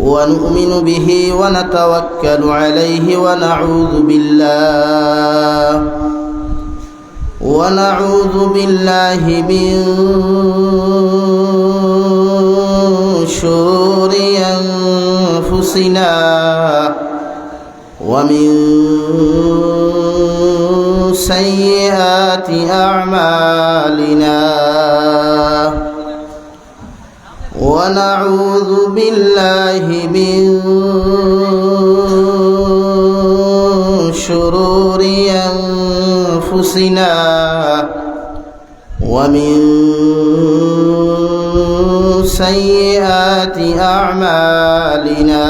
ونؤمن به ونتوكل عليه ونعوذ بالله من شرور أنفسنا ومن سيئات أعمالنا ونعوذ بالله من شرور أنفسنا ومن سيئات أعمالنا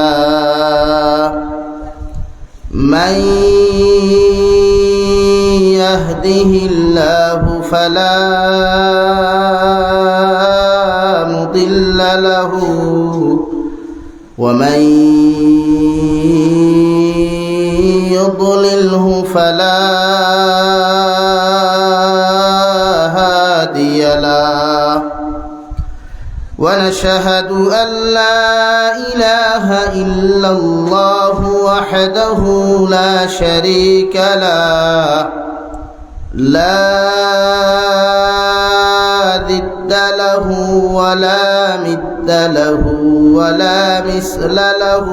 من يهده الله فلا مضل له ومن يضلله فلا هادي له ونشهد أن لا إله إلا الله وحده لا شريك له لا ضد له ولا مد له ولا مثل له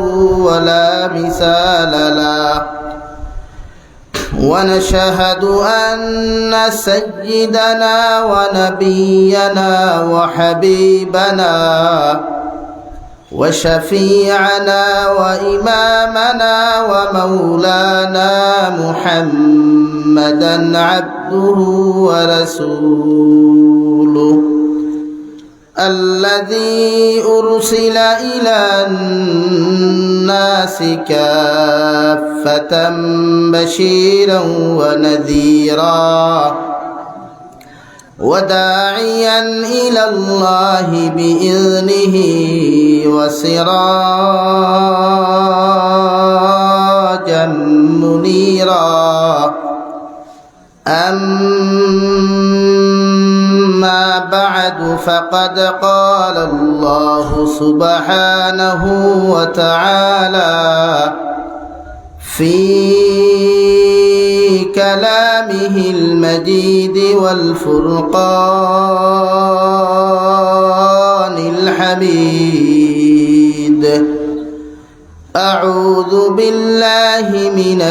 ولا مثال له ونشهد أن سيدنا ونبينا وحبيبنا وشفيعنا وإمامنا ومولانا محمدا عبده ورسوله الذي أرسل إلى الناس كافة بشيرا ونذيرا وداعيا إلى الله بإذنه وسراجا منيرا أما بعد فقد قال الله سبحانه وتعالى في كلامه المجيد والفرقان الحميد أعوذ بالله من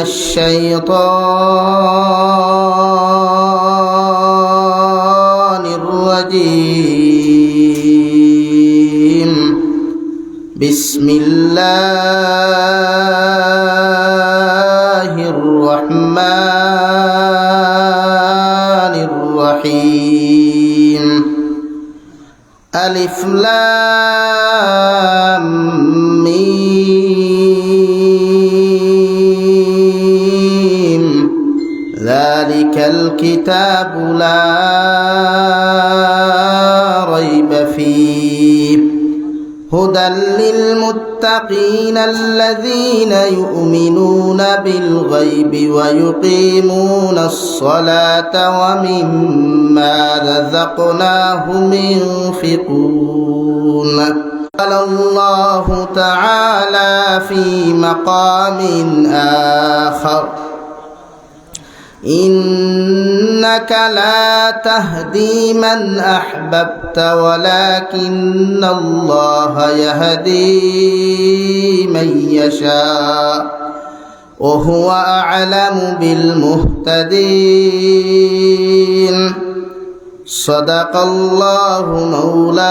الشيطان الرجيم بسم الله الرحمن الرحيم ألف لام ميم ذلك الكتاب لا ريب فيه هدى للمتقين الذين يؤمنون بالغيب ويقيمون الصلاة ومما رزقناهم ينفقون قال الله تعالى في مقام آخر إنك لا تهدي من أحببت ولكن الله يهدي من يشاء وهو أعلم بالمهتدين صدق الله مولانا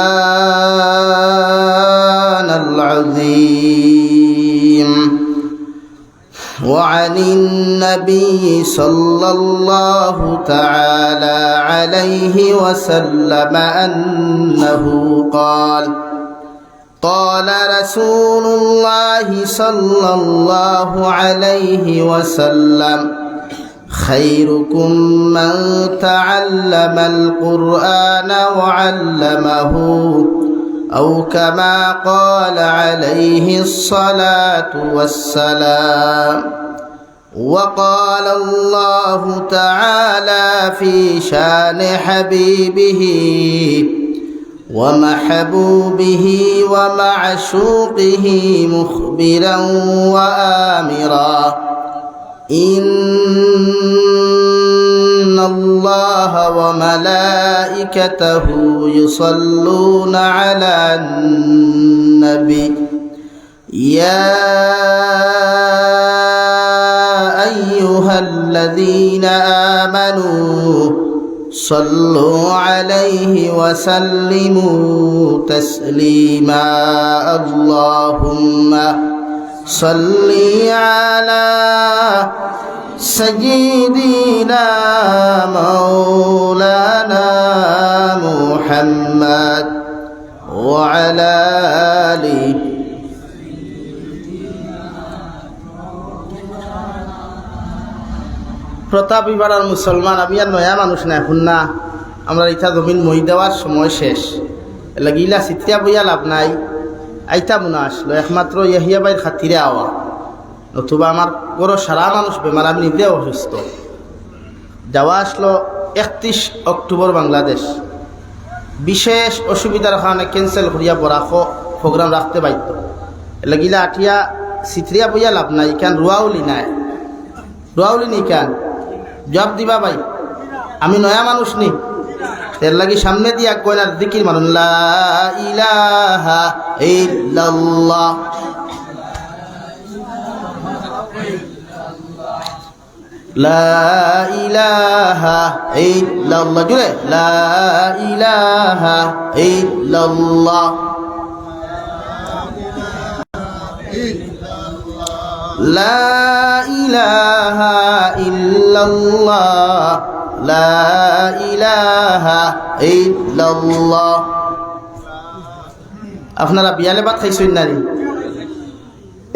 العظيم وعن النبي صلى الله تعالى عليه وسلم أنه قال رسول الله صلى الله عليه وسلم خيركم من تعلم القرآن وعلمه أو كما قال عليه الصلاة والسلام. وقال الله تعالى في شان حبيبه ومحبوبه ومعشوقه مخبرا وآمرا إن الله وملائكته يصلون على النبي يا أيها الذين آمنوا صلوا عليه وسلموا تسليما اللهم صل على سيدنا مولانا محمد وعلى آله প্রতাপ ইবারার মুসলমান আমি আর নয়া মানুষ না এখন না আমরা ইটা জমিন মই দেওয়ার সময় শেষ লাগিলা চিত্রিয়া বইয়া লাভ নাই আইতা মনে আসলো একমাত্র ইয়াহিয়া বাইর খাতিরে আওয়া নতুবা আমার বড় সারা মানুষ বেমার আমি নিজে অসুস্থ যাওয়া আসলো 31 অক্টোবর বাংলাদেশ বিশেষ অসুবিধার কারণে ক্যান্সেল করিয়া বরাখ প্রোগ্রাম রাখতে বাধ্য লাগিলা আঠিয়া চিত্রিয়া বইয়া লাভ নাই কেন রুয়াউলি নাই রুয়াউলি নেই কেন জবাব দিবা ভাই আমি নয়া মানুষ নি এর লাগি সামনে দিয়া কয়নার দিকির মানুন লা ইলাহা ইল্লাল্লাহ লা ইলাহা ইল্লাল্লাহ জুড়ে লা ইলাহা ইল্লাল্লাহ লা ইলাহা ইল্লাল্লাহ লা ইলাহা ইল্লাল্লাহ আপনারা বিয়ালে ভাত খাইছেন নারী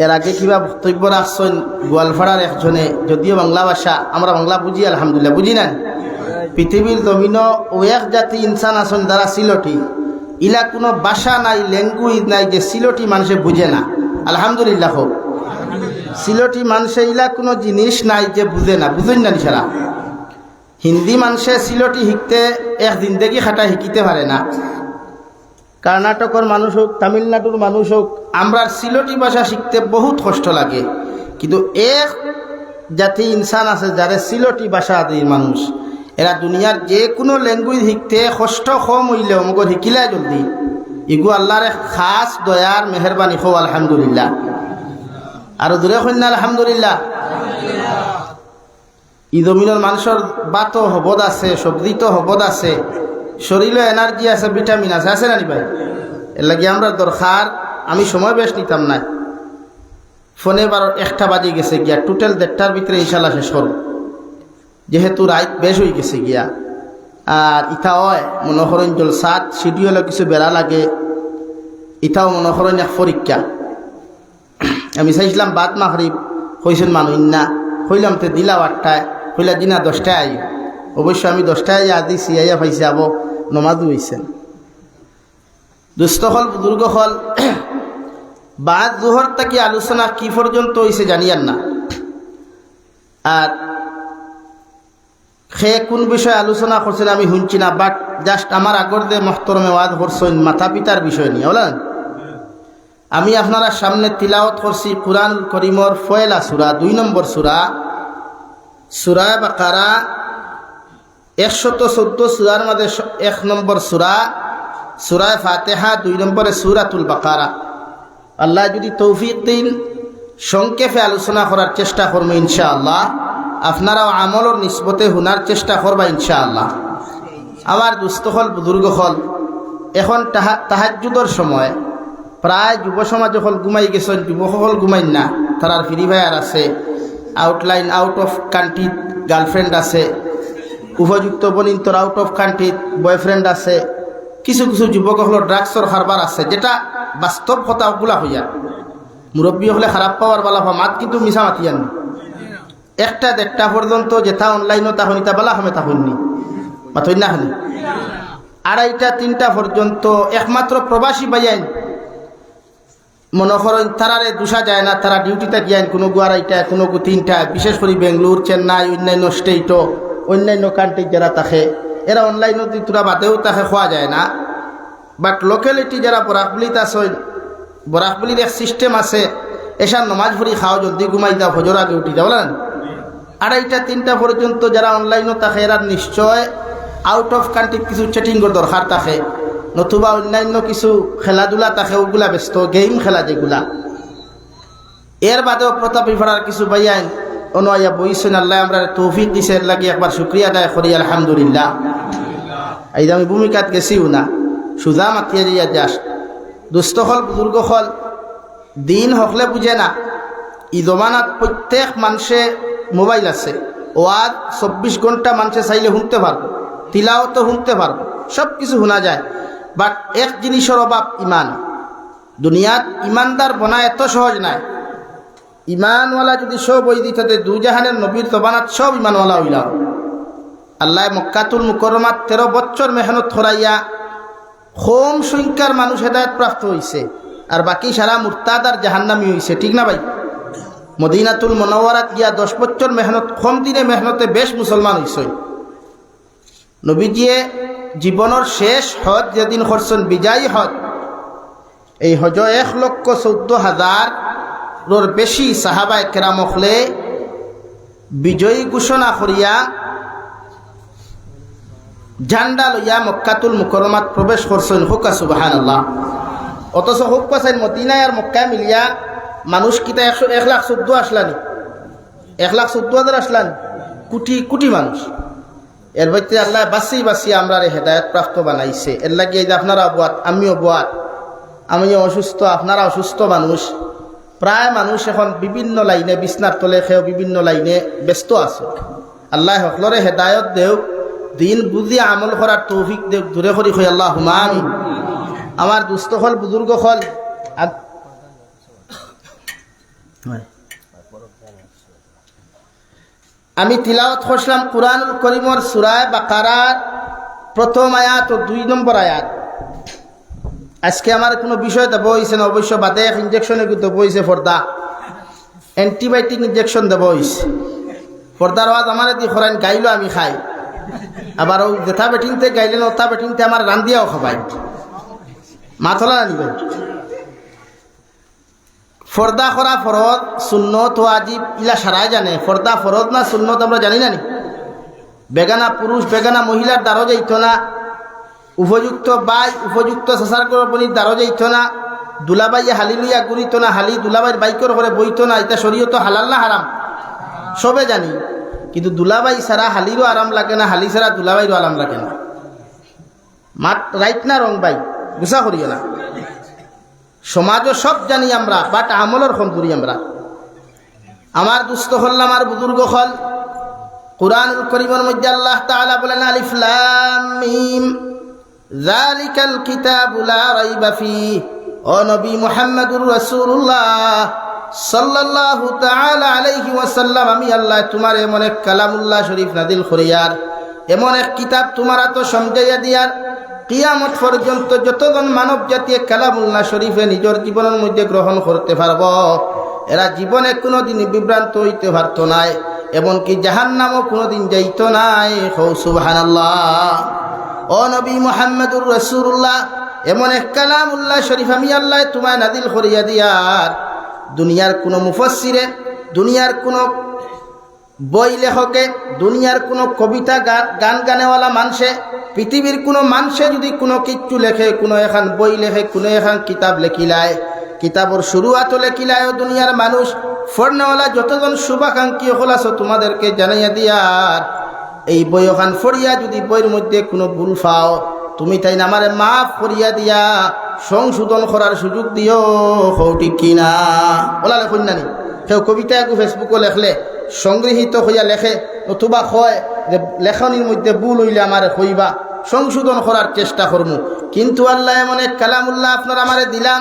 এর আগে কিবা বক্তব্য রাখছেন গোয়ালপাড়ার একজনে যদিও বাংলা ভাষা আমরা বাংলা বুঝি আলহামদুলিল্লাহ বুঝি না পৃথিবীর জমিন ও এক জাতি ইনসান আছেন যারা সিলটি ইলা কোনো ভাষা নাই ল্যাঙ্গুয়েজ নাই যে সিলটি মানুষে বুঝে না আলহামদুলিল্লাহ হোক সিলটি মানুষে ইলা কোনো জিনিস নাই যে বুঝে না বুঝেন না নিশারা হিন্দি মানুষে সিলটি শিখতে এক জিন্দেগি খাটা শিখিতে পারে না কর্ণাটকের মানুষ হোক তামিলনাড়ুর মানুষ হোক আমরা সিলটি ভাষা শিখতে বহুত কষ্ট লাগে কিন্তু এক জাতি ইনসান আছে যারা সিলটি ভাষা আদির মানুষ এরা দুনিয়ার যে কোনো ল্যাঙ্গুয়েজ শিখতে কষ্ট কম হইলেও মগর শিকিলে জলদি ইগু আল্লাহর খাস দয়ার মেহরবানি হো আলহামদুলিল্লাহ আর দূরে কন্যা আলহামদুলিল্লাহ ই জমিনের মানুষের বাতো হবদ আছে সবজি তো হবদ আছে শরীরে এনার্জি আছে ভিটামিন আছে আছে না নি ভাই এর লাগে আমরা দরকার আমি সময় বেশ নিতাম না ফোনে 1টা বাজে গেছে গিয়া টোটাল 1:30টার ভিতরে ইনশাল্লাহ শেষ করব যেহেতু রাত বেশ হয়ে গেছে গিয়া আর ইটা হয় মনোহরণ জলসাত শিডিউলে কিছু বেড়া লাগে ইটাও মনোহরণ এক পরীক্ষা আমি চাইছিলাম বাদ মাগরিব হয়েছেন মানুষ না হইলাম তো দিলা 8টায় হইলা দিনা 10টায় আই অবশ্য আমি 10টায় যা দিছি আইয়া পাইছি আবো নমাজও হয়েছেন দুস্থ হল বুজুর্গ হল বাদ জোহর থেকে আলোচনা কি পর্যন্ত হয়েছে জানিয়ান না আর সে কোন বিষয়ে আলোচনা করছেন আমি শুনছি না বাট জাস্ট আমার আগর দে মহতরমে ওয়াজ করছেন মাতা পিতার বিষয় নিয়ে বলেন আমি আপনারা সামনে তিলাওয়াত করছি কুরআন করিমর ফয়লা সূরা 2 নম্বর সূরা সূরা বাকারা 114 সূরার মধ্যে 1 নম্বর সূরা সূরা ফাতিহা 2 নম্বরে সূরাতুল বাকারা আল্লাহ যদি তৌফিক দিন সংক্ষেপে আলোচনা করার চেষ্টা করব ইনশাআল্লাহ আপনারাও আমলের নিসবতে হুনার চেষ্টা করবা ইনশাআল্লাহ আমার দুস্থ হল বুজুর্গ হল এখন তাহাজ্জুদের সময় প্রায় যুব সমাজ হল ঘুমাই গেছেন যুবক হল ঘুমাই না তারার ফ্রি ফায়ার আছে outline out of country girlfriend আছে উপযুক্ত বনিন্তর আউট অফ কান্ট্রি বয়ফ্রেন্ড আছে কিছু কিছু যুবক হল ড্রাগসর কারবার আছে যেটা বাস্তব কথা ওগুলা হইয়া মুরব্বী হলে খারাপ পাওয়ার বালা মাত কিন্তু মিশা মাতিয়ান একটা দেড়টা পর্যন্ত যেটা অনলাইনও তা হইতা বালা হবে তা হইনি বা তৈ না হলে 2:30 3টা পর্যন্ত একমাত্র প্রবাসী বাইয়াইন মনে করেন তারারে দোষা যায় না তারা ডিউটিতে গিয়ান কোনো 2:30 কোনো 3টা বিশেষ করে বেঙ্গলোর চেন্নাই অন্যান্য স্টেটও অন্যান্য কান্ট্রি যারা থাকে এরা অনলাইনত তোরা বাদেও তাকে খোয়া যায় না বাট লোকালিটি যারা বরাকবলিত আছেন, বরাকবলির এক সিস্টেম আছে, এসার নমাজ ভরি খাও, জলদি ঘুমাই দাও, ফজর আগে উঠি যাও, বলেন 2:30-3টা পর্যন্ত যারা অনলাইনও থাকে এরা নিশ্চয় আউট অফ কান্ট্রি কিছু চেটিংয়ের দরকার থাকে, নতুবা অন্যান্য কিছু খেলাধুলা থাকে, ওগুলা ব্যস্ত, গেম খেলা যেগুলা। এর বাদেও প্রতাপী ভাড়ার কিছু বাইয়াইন অনুয়া বইছেন, আল্লাহ আমরা তৌফিক দিছে, এর লাগে একবার শুক্রিয়া আদায় করি আলহামদুলিল্লাহ। এই যে আমি ভূমিকাত গেছিও না, সুজা মাতিয়া যাইয়া যাস দুস্থ হল বুজুর্গ হল দিন হকলে বুঝে না। ই জমানাত প্রত্যেক মানুষে মোবাইল আছে, ওয়াজ 24 ঘন্টা মানুষে চাইলে শুনতে পারবো, তিলাও তো শুনতে পারবো, সব কিছু শোনা যায়। বাট এক জিনিসের অভাব, ইমান। দুনিয়াত ইমানদার বনা এত সহজ নাই। ইমানওয়ালা যদি সব বই দিত, দুজাহানের নবীর জবানাত সব ইমানওয়ালা হইলাম। আল্লাহ মক্কাতুল মুকররমাত 13 বছর মেহনত করাইয়া কম সংখ্যার মানুষ হেদায়েত প্রাপ্ত হয়েছে, আর বাকি সারা মুরতাদ আর জাহান্নামী হয়েছে, ঠিক না ভাই? মদিনাতুল মুনাওয়ারাত গিয়া 10 বছর মেহনত, কম দিনে মেহনতে বেশ মুসলমান হয়েছে। নবীজিয়ে জীবনের শেষ হজ যেদিন করছেন, বিজয়ী হজ, এই হজ 1,14,000 বেশি সাহাবায়ে কেরাম হলে বিজয়ী ঘোষণা করিয়া ঝান্ডা লইয়া মক্কাতুল মুকররমাত প্রবেশ করছেন। হুকা সুবহানাল্লাহ। অথচ হুক পাইছেন মদিনায় আর মক্কা মিলিয়া মানুষ কিতা 1,14,000 আসলানি, 1,14,000 আসলানি, কোটি কোটি মানুষ। এর ভিতরে আল্লাহ বাঁচি আমরা হেদায়েত প্রাপ্ত বানাইছে। এর লাগে এই যে আপনারা অবাত, আমিও অবাত, আমিও অসুস্থ, আপনারা অসুস্থ মানুষ। প্রায় মানুষ এখন বিভিন্ন লাইনে বিছনার তলে খেয়েও বিভিন্ন লাইনে ব্যস্ত আছে। আল্লাহ সকলরে হেদায়ত দেও, দিন বুঝি আমল করার তৌফিক দেও, দূরে করি কই আল্লাহুম্মা আমিন। আমার দুস্থ হল বুজুর্গ হল আমি তিলাওয়াত করলাম কুরআনুল কারীমের সূরা বাকারার প্রথম আয়াত ও 2 নম্বর আয়াত। আজকে আমার কোনো বিষয় দেব হয়েছে না, অবশ্য বাদে এক ইঞ্জেকশনে দেব হয়েছে, পর্দা অ্যান্টিবায়োটিক ইঞ্জেকশন দেব হয়েছে। পর্দার আওয়াজ আমার দি খরাইন গাইলো আমি খাই, আবার ও যেথা বেটিংতে গাইলেন ওথা বেটিংতে আমার রান্দিয়াও খাবাই, মাথলা আনিবে। ফর্দা করা ফরজ, সুন্নত ওয়াজিব ইলা সারাই জানে। ফর্দা ফরজ না সুন্নত আমরা জানি না নি? বেগানা পুরুষ বেগানা মহিলার দ্বারও যাইত না, উপযুক্ত বাই উপযুক্ত সাসার করবনির দ্বারও যাইত না, দুলাবাইয়ে হালি লইয়া ঘুরিত না, হালি দুলাবাইয়ের বাইকর করে বইত না। এটা শরীয়ত হালাল না হারাম সবে জানি, কিন্তু দুলাবাই ছাড়া হালিরও আরাম লাগে না, হালি ছাড়া দুলাবাইরও আরাম লাগে না। মাত রাইট না রং ভাই, গুছা করিও না। সমাজও সব জানি আমরা, বাট আমলের কম করি আমরা। আমার দুস্থ হল, আমার বুজুর্গ হল, কুরআনুল কারীমের মধ্যে আল্লাহ তাআলা বলেন আলিফ লাম মিম যালিকাল কিতাবু লা রাইবা ফিহি। ও নবী মুহাম্মদুর রাসূলুল্লাহ সাল্লাল্লাহু তাআলা আলাইহি ওয়াসাল্লাম, আমি আল্লাহ তোমার এমন এক কালামুল্লাহ শরীফ নাজিল করিয়ার, এমন এক কিতাব তোমার তো সমঝাইয়া দিয়ার, কিয়ামত পর্যন্ত যতজন মানব জাতি কালামুল্লাহ শরীফে নিজের জীবনের মধ্যে গ্রহণ করতে পারব, এরা জীবনে কোনোদিন বিভ্রান্ত হইতে পারত নাই, এমনকি জাহান্নামও কোনোদিন যাইত নাই। সুবহানাল্লাহ। ও নবী মুহাম্মদুর রাসূলুল্লাহ, এমন এক কালামুল্লাহ শরীফ আমি আল্লাহ তোমায় নাজিল করিয়া দিয়ার, দুনিয়ার কোনো মুফাসসিরে, দুনিয়ার কোনো বই লেখকে, দুনিয়ার কোনো কবিতা গান গানেওয়ালা মানুষে, পৃথিবীর কোনো মানুষে যদি কোনো কিচ্ছু লেখে, কোনো এখন বই লেখে, কোনো এখন কিতাব লেখিলায়, কিতাবর শুরুয়াতও লেখিলায়, দুনিয়ার মানুষ ফড়নেওয়ালা যতজন শুভাকাঙ্ক্ষী হল আছো তোমাদেরকে জানাইয়া দিয়ার, এই বই ওখান ফড়িয়া যদি বইয়ের মধ্যে কোনো ভুল পাও, তুমি তাই না আমারে মাফ করিয়া দিয়া সংশোধন করার সুযোগ দিও। ঠিক কিনা ওলা লেখুন নানি? কেউ কবিতা একটু ফেসবুকও লেখলে সংগৃহীত হইয়া লেখে, অথবা কয় যে লেখনির মধ্যে ভুল হইলে আমার কইবা, সংশোধন করার চেষ্টা করবো। কিন্তু আল্লাহ এমন এক কালামুল্লাহ আপনার আমারে দিলাম,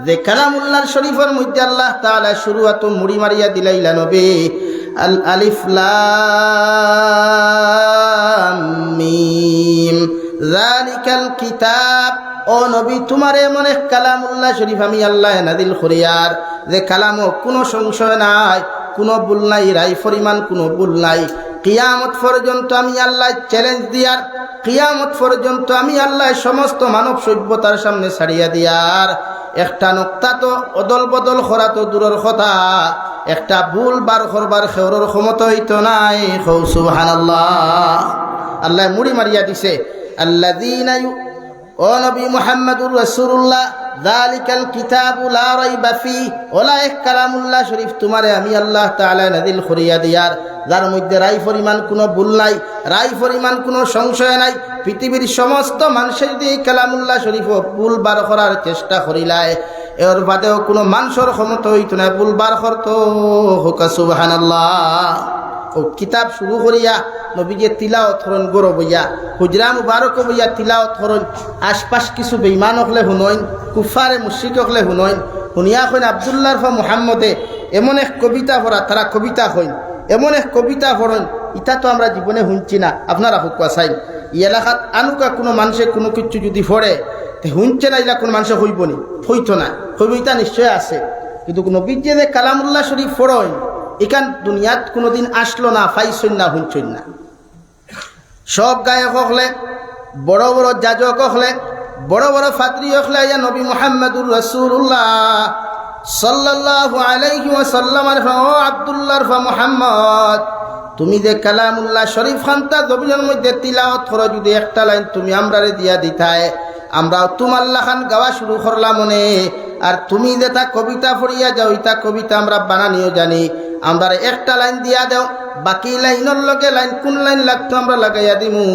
যে কালামুল্লাহর শরীফের মধ্যে আল্লাহ তাআলা শুরুয়াত মুড়ি মারিয়া দিলাইলা নবী আল আলিফ লাম মিম যালিকাল কিতাব। ও নবী তোমার এমন এক কালামুল্লাহ শরীফ আমি আল্লাহ নাজিল করিয়ার, যে কালামও কোনো সংশয় নাই, কোনো ভুল নাই, রাই পরিমাণ কোনো ভুল নাই, কিয়ামত পর্যন্ত আমি আল্লাহ চ্যালেঞ্জ দিয়ার, কিয়ামত পর্যন্ত আমি আল্লাহ সমস্ত মানব সভ্যতার সামনে ছাড়িয়া দিয়ার একটা নোক্তা তো অদল বদল করা তো দূরের কথা, একটা ভুল বার করবার খেউরর ক্ষমতা হইতো নাই। হৌ সুবহানাল্লাহ। আল্লাহ মুড়ি মারিয়া দিছে, আল্লাযীনা ও নবী মুহাম্মদুর রাসূলুল্লাহ যালিকাল কিতাবু লা রাইবা ফি ওলা কালামুল্লাহ শরীফ তোমারে আমি আল্লাহ তাআলা নাযিল করিয়া দিয়ার, যার মধ্যে রাই পরিমাণ কোনো ভুল নাই, রাই পরিমাণ কোনো সংশয় নাই। পৃথিবীর সমস্ত মানুষের দিয়ে কালামুল্লাহ শরীফ ভুল বার করার চেষ্টা করিলায়, এর বাদেও কোনো মানুষের ক্ষমতা হইতো না ভুল বার করতো। হুকা সুবহানাল্লাহ। ও কিতাব শুরু করিয়া নবীকে তিলাওয়াত করেন গৌরব হইয়া, হুজরা মুবারক হইয়া তিলাওয়াত করেন। আশপাশ কিছু বেঈমান হকলে শুনইন, কুফারে মুশরিক হকলে শুনইন, শুনিয়া কইন আব্দুল্লাহর ফা মুহাম্মদে এমন এক কবিতা পড়া, তারা কবিতা কইন এমন এক কবিতা পড়েন, ইটা তো আমরা জীবনে শুনছি না। আপনারা হুকুয়া চাইন ই এলাকাত আনুকা কোনো মানুষে কোনো কিছু যদি পড়ে শুনছে না, ইলা কোনো মানুষে হইব নি? হইতো না, হইব ইটা নিশ্চয় আছে। কিন্তু নবীর যে কালামুল্লাহ শরীফ পড়েন এখান দুনিয়াত কোনোদিন আসলো না, ফাইসইন না, শুনছইন না। সব গায়ক হলে, বড় বড় যাজক হলে, বড় বড় ফাদরি হলে ইয়া নবী মুহাম্মদুর রাসূলুল্লাহ সাল্লাল্লাহু আলাইহি ওয়াসাল্লামের ও আব্দুল্লাহর ফা মুহাম্মদ, তুমি যে কালামুল্লাহ শরীফ খানটা জমিনের মধ্যে তিলাওয়াত করো, যদি একটা লাইন তুমি আমরারে দিয়া দিতায়, আমরাও তোমাল্লাহ খান গাওয়া শুরু করলাম মনে। আর তুমি যেটা কবিতা পড়িয়া যাও ইটা কবিতা আমরা বানানিও জানি, আমরা একটা লাইন দিয়া দাও, বাকি লাইনের লগে লাইন কোন লাইন লাগতো আমরা লাগাইয়া দিমু।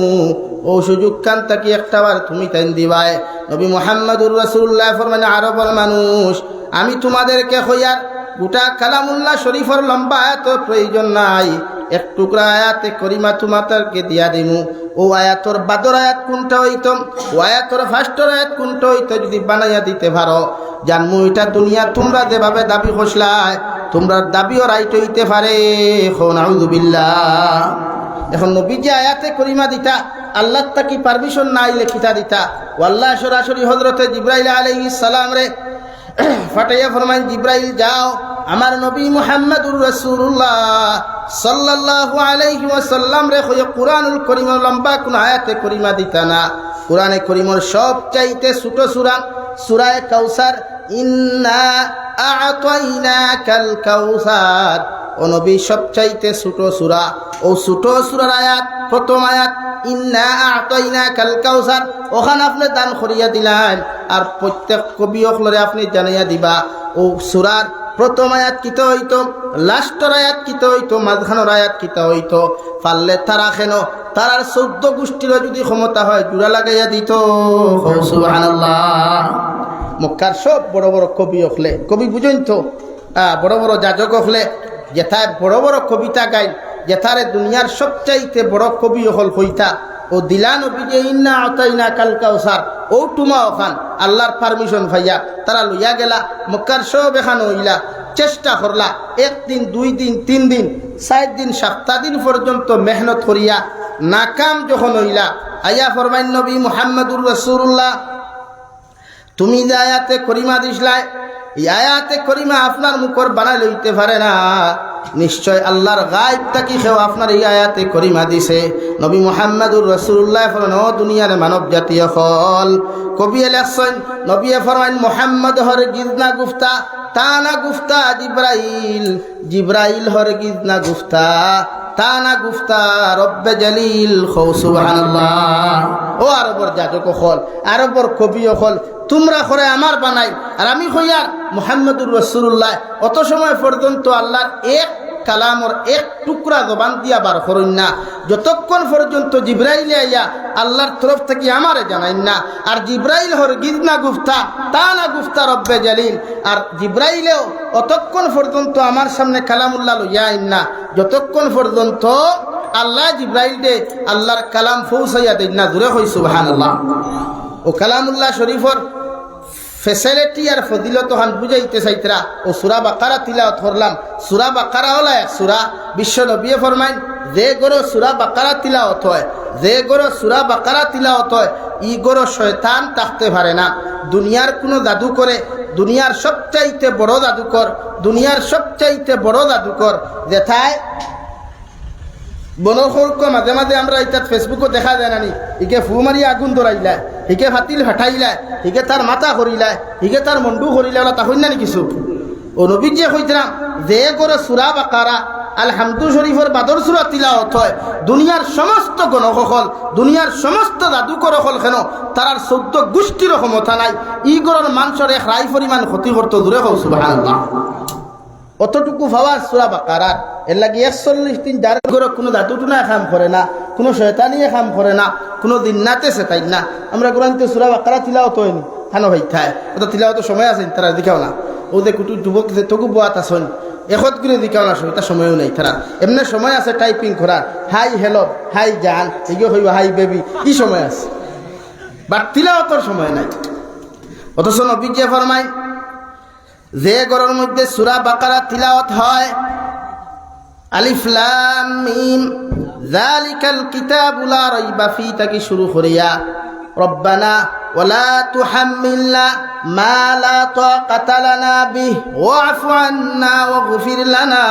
ও সুযোগ কান তাকি একটাবার তুমি টাইম দিবাই। নবী মুহাম্মদুর রাসূলুল্লাহ ফরমান, আরবের মানুষ আমি তোমাদেরকে কইয়ার গোটা কালামুল্লাহ শরীফের লম্বা আয়াতের প্রয়োজন নাই, এক টুকরা আয়াতে করিমা তোমাদেরকে দিয়া দিমু। ও আয়াতর বাদর আয়াত কোনটা হইতো, ও আয়াতর ফার্স্টর আয়াত কোনটা হইতো যদি বানাইয়া দিতে পারো, জানমু এটা দুনিয়া তোমরা যেভাবে দাবি করছলাই তোমরা দাবিও রাইট হইতে পারে। নাউযুবিল্লাহ। এখন নবী যে আয়াতে করিমা দিতা আল্লাহ তাকি পারমিশন নাই লেখিতা দিতা, ও আল্লাহ সরাসরি হযরতে জিবরাইল আলাইহিস সালাম রে ফাটাইয়া ফরমাইন, জিবরাইল যাও আমার নবী মুহাম্মদুর রাসূলুল্লাহ সাল্লাল্লাহু আলাইহি ওয়াসাল্লাম রে কুরআনুল কারীমের লম্বা কোন আয়াতে করিমা দিতা না। কুরআনে কারীমের সবচাইতে ছোট সূরা সূরা কাউসার, ইন্না আ'তাইনাকাল কাউসার, ও নবী সবচাইতে ছোট সূরা, ও ছোট সূরার আয়াত প্রথম আয়াত ইন্না আ'তাইনাকাল কাউসার, ওখানে আপনি দান করিয়া দিলেন। আর প্রত্যেক কবি অখলরে আপনি জানাইয়া দিবা ও সূরার প্রথম আয়াত কিতা হইতো, লাস্টের আয়াত কিতা হইতো, মাঝখানের আয়াত কিতা হইতো। পারলে তারা কেন তারার 14 গোষ্ঠীর যদি ক্ষমতা হয় জোড়া লাগাইয়া দিত। সুবহানাল্লাহ। মক্কার সব বড় বড় কবি হলে, কবি বুঝেন তো, বড় বড় যাজক হলে যেথায় বড় বড় কবিতা গাইন, যেথারে দুনিয়ার সবচাইতে বড় কবি হল হইতা ও দিলান নবীকে ইন্না আ'তাইনাকাল কাউসার, ও টুমা ওখান আল্লাহর পারমিশন ভাইয়া তারা লইয়া গেলা। মক্কার সব এখানে হইলা, চেষ্টা করলা, 1 দিন 2 দিন 3 দিন 4 দিন 7 দিন পর্যন্ত মেহনত করিয়া নাকাম যখন হইলা, আয়া ফরমাইন নবী মুহাম্মদুর রাসূলুল্লাহ তুমি যে আয়াতে করিমা দিছলাই, এই আয়াতে করিমা আপনার মুখর বানাই লইতে পারে না, নিশ্চয় আল্লাহর গায়ব তাকি কেউ আপনার এই আয়াতে করিমা দিছে। নবী মুহাম্মদুর রাসূলুল্লাহ ফরমান, ও দুনিয়ার মানব জাতীয় হল কবি লেখছেন, নবী ফরমান মুহাম্মদ হরগিজ না গুফতা, তা না গুফতা জিব্রাইল, জিব্রাইল হরগিজ না গুফতা, তা না গুফতা রব্বে জালিল। সুবহানাল্লাহ। ও আরবর যাজক হল, আরবর কবি হল, তোমরা করে আমার বানাই আর আমি হইয়ার মুহাম্মদুর রাসূলুল্লাহ অত সময় পর্যন্ত আল্লাহর এক কালামর এক টুকরা জবান দিয়া বার করুন না, যতক্ষণ পর্যন্ত জিব্রাইল আইয়া আল্লাহর তরফ থেকে আমারে জানাইন না। আর জিব্রাইল হরগিজ না গুফতা, তা না গুফতা রব্বে জালিল, আর জিব্রাইলেও অতক্ষণ পর্যন্ত আমার সামনে কালামুল্লাহ লইয়া আইন না, যতক্ষণ পর্যন্ত আল্লাহ জিব্রাইল দে আল্লাহর কালাম পৌঁছাইয়া দেন না। জোরে হই সুবহানাল্লাহ। ও কালামুল্লাহ শরীফর ফেসিলিটি আর ফজিলত হান বুঝাইতে চাইতরা ও সূরা বাকারা তিলাওয়াত করলাম। সূরা বাকারা হলো এক সূরা, বিশ্ব নবী ফরমাইন যে গরো সূরা বাকারা তিলাওয়াত হয়, যে গরো সূরা বাকারা তিলাওয়াত হয় ই গরো শয়তান থাকতে পারে না। দুনিয়ার কোনো জাদু করে, দুনিয়ার সবচাইতে বড় জাদুকর, দুনিয়ার সবচাইতে বড় জাদুকর যেথায় বনসর্ক মাঝে মাঝে আমরা এটা ফেসবুকও দেখা যায় নানি, ইকে ফু মারি আগুন ধরাইলায়, হিকে ফাতিল হাঁটাইলায়, হিকে তার মাথা করিলায়, হিকে তার মন্ডু করিলায়, ওলা তাহই নানি কিছু। ও নবী যে কইতাম যে করে সূরা বাকারা আলহামদু শরীফের বাদর সূরা তিলাওয়াত হয়, দুনিয়ার সমস্ত গণকল, দুনিয়ার সমস্ত জাদুকর হল কেন তারার 14 গোষ্ঠীর ক্ষমতা নাই ই গরর মানুষের এক রায় পরিমাণ ক্ষতি করতে দূরে হোক সুবহানাল্লাহ। অতটুকু ভাবার সূরা বাকারার এর লাগে 41 দিন যার ঘরে কোনো জাদুটুনা কাম করে না, কোনো শয়তানিয়ে কাম করে না, কোনো দিননাতে সেটাই না। আমরা কোরআনতে সূরা বাকারা তিলাওয়াত হয়নি খানো ভাই থায় ওটা তিলাওয়াত সময় আছে তারা দেখাও না। ও যে কুটু যুবক যে তকু বোয়াত আসন এখন করে দেখাও না, এটা সময়ও নাই তারা। এমনি সময় আছে টাইপিং করার, হাই হ্যালো হাই জান এগিয়ে হইব হাই বেবি, কি সময় আছে, বাট তিলাওয়াতের সময় নাই। অথচ নবী যে ফরমায় যে ঘরের মধ্যে সূরা বাকারা তিলাওয়াত হয়, আলিফ লাম মিম যালিকাল কিতাবু লা রাইবা ফী থেকে শুরু করিয়া রব্বানা ওয়ালা তুহাম্মিলনা মা লা তাকাতা লানা বিহি ওয়া'ফু আন্না ওয়াগফির লানা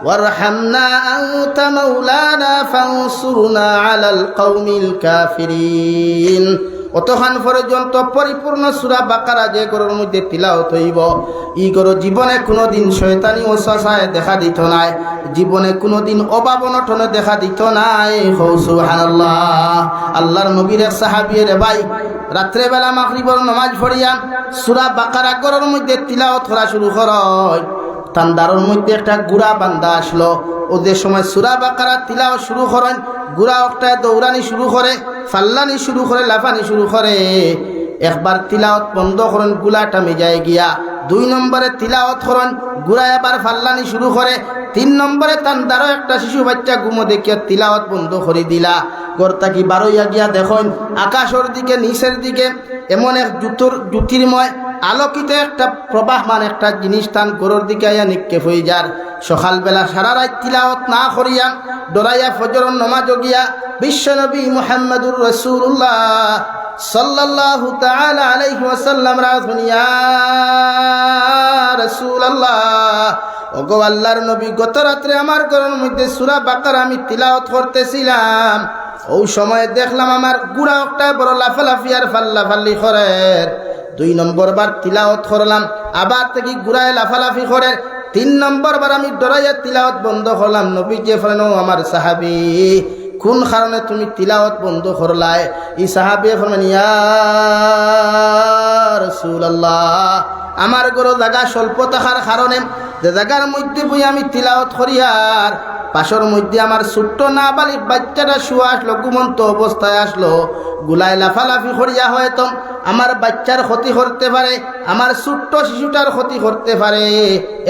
ওয়ারহামনা আনতা মাওলানা ফানসুরনা আলাল কওমিল কাফিরিন। অতখান পর্যন্ত পরিপূর্ণ সূরা বাকারা যে ঘরের মধ্যে তিলাওয়াত হইব, ই ঘর জীবনে কোনোদিন শয়তানি ওয়াসওয়াসায় দেখা দিত নাই, জীবনে কোনোদিন অভাব অনটনে দেখা দিত নাই। সুবহানাল্লাহ। আল্লাহর নবীর এক সাহাবী রে ভাই রাত্রে বেলা মাগরিবের নামাজ পড়িয়া সূরা বাকারা ঘরের মধ্যে তিলাওয়াত করা শুরু করে, তান্দারের মধ্যে একটা গুড়া বান্দা আসলো। ওদের সময় সূরা বাকারা তিলাওয়াত শুরু করেন, গুড়া একটা দৌড়ানি শুরু করে, ফাল্লানি শুরু করে, লাফানি শুরু করে। একবার তিলাওয়াত বন্ধ করেন, গুলাটা মেজায় গিয়া 2 নম্বরে তিলাওয়াত করেন, গুড়া এবার ফাল্লানি শুরু করে। 3 নম্বরে তান্দারও একটা শিশু বাচ্চা ঘুমো দেখিয়া তিলাওয়াত বন্ধ করে দিলা। গড়তা কি বারোইয়া গিয়া দেখেন আকাশের দিকে নিচের দিকে এমন এক জ্যোতির্ময় আলোকিত একটা প্রবাহমান একটা জিনিস তান ঘরের দিকে আইয়া নিক্ষেপ হয়ে যার। সকালবেলা সারা রাত তিলাওয়াত না করিয়া ডরাইয়া ফজরের নামাজ গিয়া বিশ্বনবী মুহাম্মদুর রাসূলুল্লাহ সাল্লাল্লাহু তাআলা আলাইহি ওয়াসাল্লাম রাজুনিয়া রাসূলুল্লাহ, ওগো আল্লাহর নবী গত রাত্রে আমার ঘরের মধ্যে সূরা বাকারা আমি তিলাওয়াত করতেছিলাম, ওই সময় দেখলাম আমার গুড়া একটা বড় লাফালাফি আর ফাল্লাফাল্লি করে। 2 নম্বর বার তিলাওয়াত করলাম, আবার থেকে গুড়ায় লাফালাফি করে। 3 নম্বর বার আমি ডরাইয়া তিলাওয়াত বন্ধ করলাম। নবী যে ফেলেন আমার সাহাবী কোন কারণে তুমি তিলাওয়াত বন্ধ করলাই? এই সাহাবী ফরমান ইয়া রাসূলুল্লাহ, আমার ঘরে জায়গা স্বল্প থাকার কারণে যে জায়গার মধ্যে বই আমি তিলাওয়াত করি আর পাশের মধ্যে আমার ছোট্ট নাবালিক বাচ্চাটা শুয়ে আসলো, ঘুমন্ত অবস্থায় আসলো, গুলায় লাফালাফি করিয়া হয়তো আমার বাচ্চার ক্ষতি করতে পারে, আমার ছোট্ট শিশুটার ক্ষতি করতে পারে,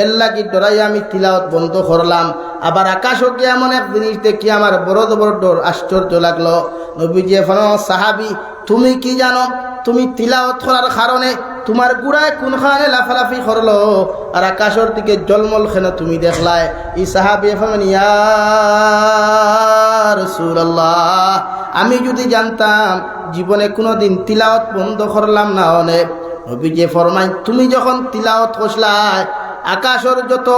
এর লাগি ডরাই আমি তিলাওয়াত বন্ধ করলাম। আবার আকাশও কি এমন এক জিনিস দেখি আমার বড় বড় ডর আশ্চর্য লাগলো। নবীজি ফরমান সাহাবী তুমি কি জানো, তুমি তিলাওয়াত করার কারণে তোমার গুড়ায় কোনখানে লাফালাফি করলো আর আকাশের দিকে জলমল খেন তুমি দেখলাই? এই সাহাবী ফরমান ইয়া রাসূলুল্লাহ, আমি যদি জানতাম জীবনে কোনোদিন তিলাওয়াত বন্ধ করলাম না। অনেক নবীজি ফরমাই তুমি যখন তিলাওয়াত করলাই আকাশের যত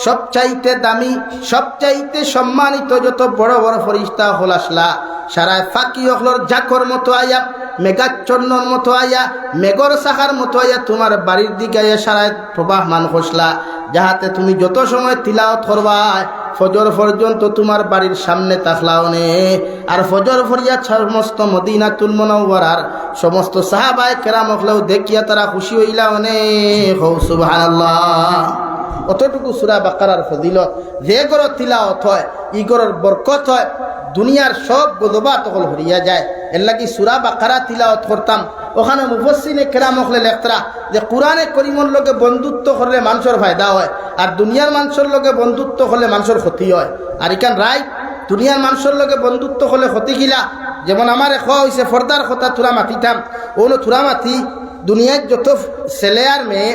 সবচাইতে দামি সবচাইতে সম্মানিত যত বড় বড় ফেরেশতা হল আসলা, সারা ফাঁকি হলর জাকর মতো আয়া, মেঘাচ্ছন্নর মতো আয়া, মেঘর শাখার মতো আয়া তোমার বাড়ির দিকে আয়া সারা প্রবাহমান হসলা, যাহাতে তুমি যত সময় তিলাওয়াত করবা ফজর পর্যন্ত তোমার বাড়ির সামনে তাকলাও নে। আর ফজর ফরিয়া সমস্ত মদিনাতুল মুনাওয়ারার সমস্ত সাহাবায়ে কেরাম হলেও দেখিয়া তারা খুশি হইলাও নে। সুবহানাল্লাহ। অতটুকু সূরা বাকারার ফজিলত, যে গরর তিলাওয়াত হয় ই গরর বরকত হয়, দুনিয়ার সব গজবা তকল হরিয়া যায়। এর লাগি সূরা বাকারা তিলাওয়াত করতাম। ওখানে মুফাসসিরে কেরাম হলে লেখতরা যে কোরআনে করিমর লগে বন্ধুত্ব করলে মানুষের ফায়দা হয়, আর দুনিয়ার মানুষের লগে বন্ধুত্ব করলে মানুষের ক্ষতি হয়। আর ইকান রায় দুনিয়ার মানুষের লগে বন্ধুত্ব করলে ক্ষতি গিলা, যেমন আমার খোয়া হয়েছে ফর্দার কথা থুরা মাতিতাম, ওনো থুরা মাতি দুনিয়ার যত ছেলে আর মেয়ে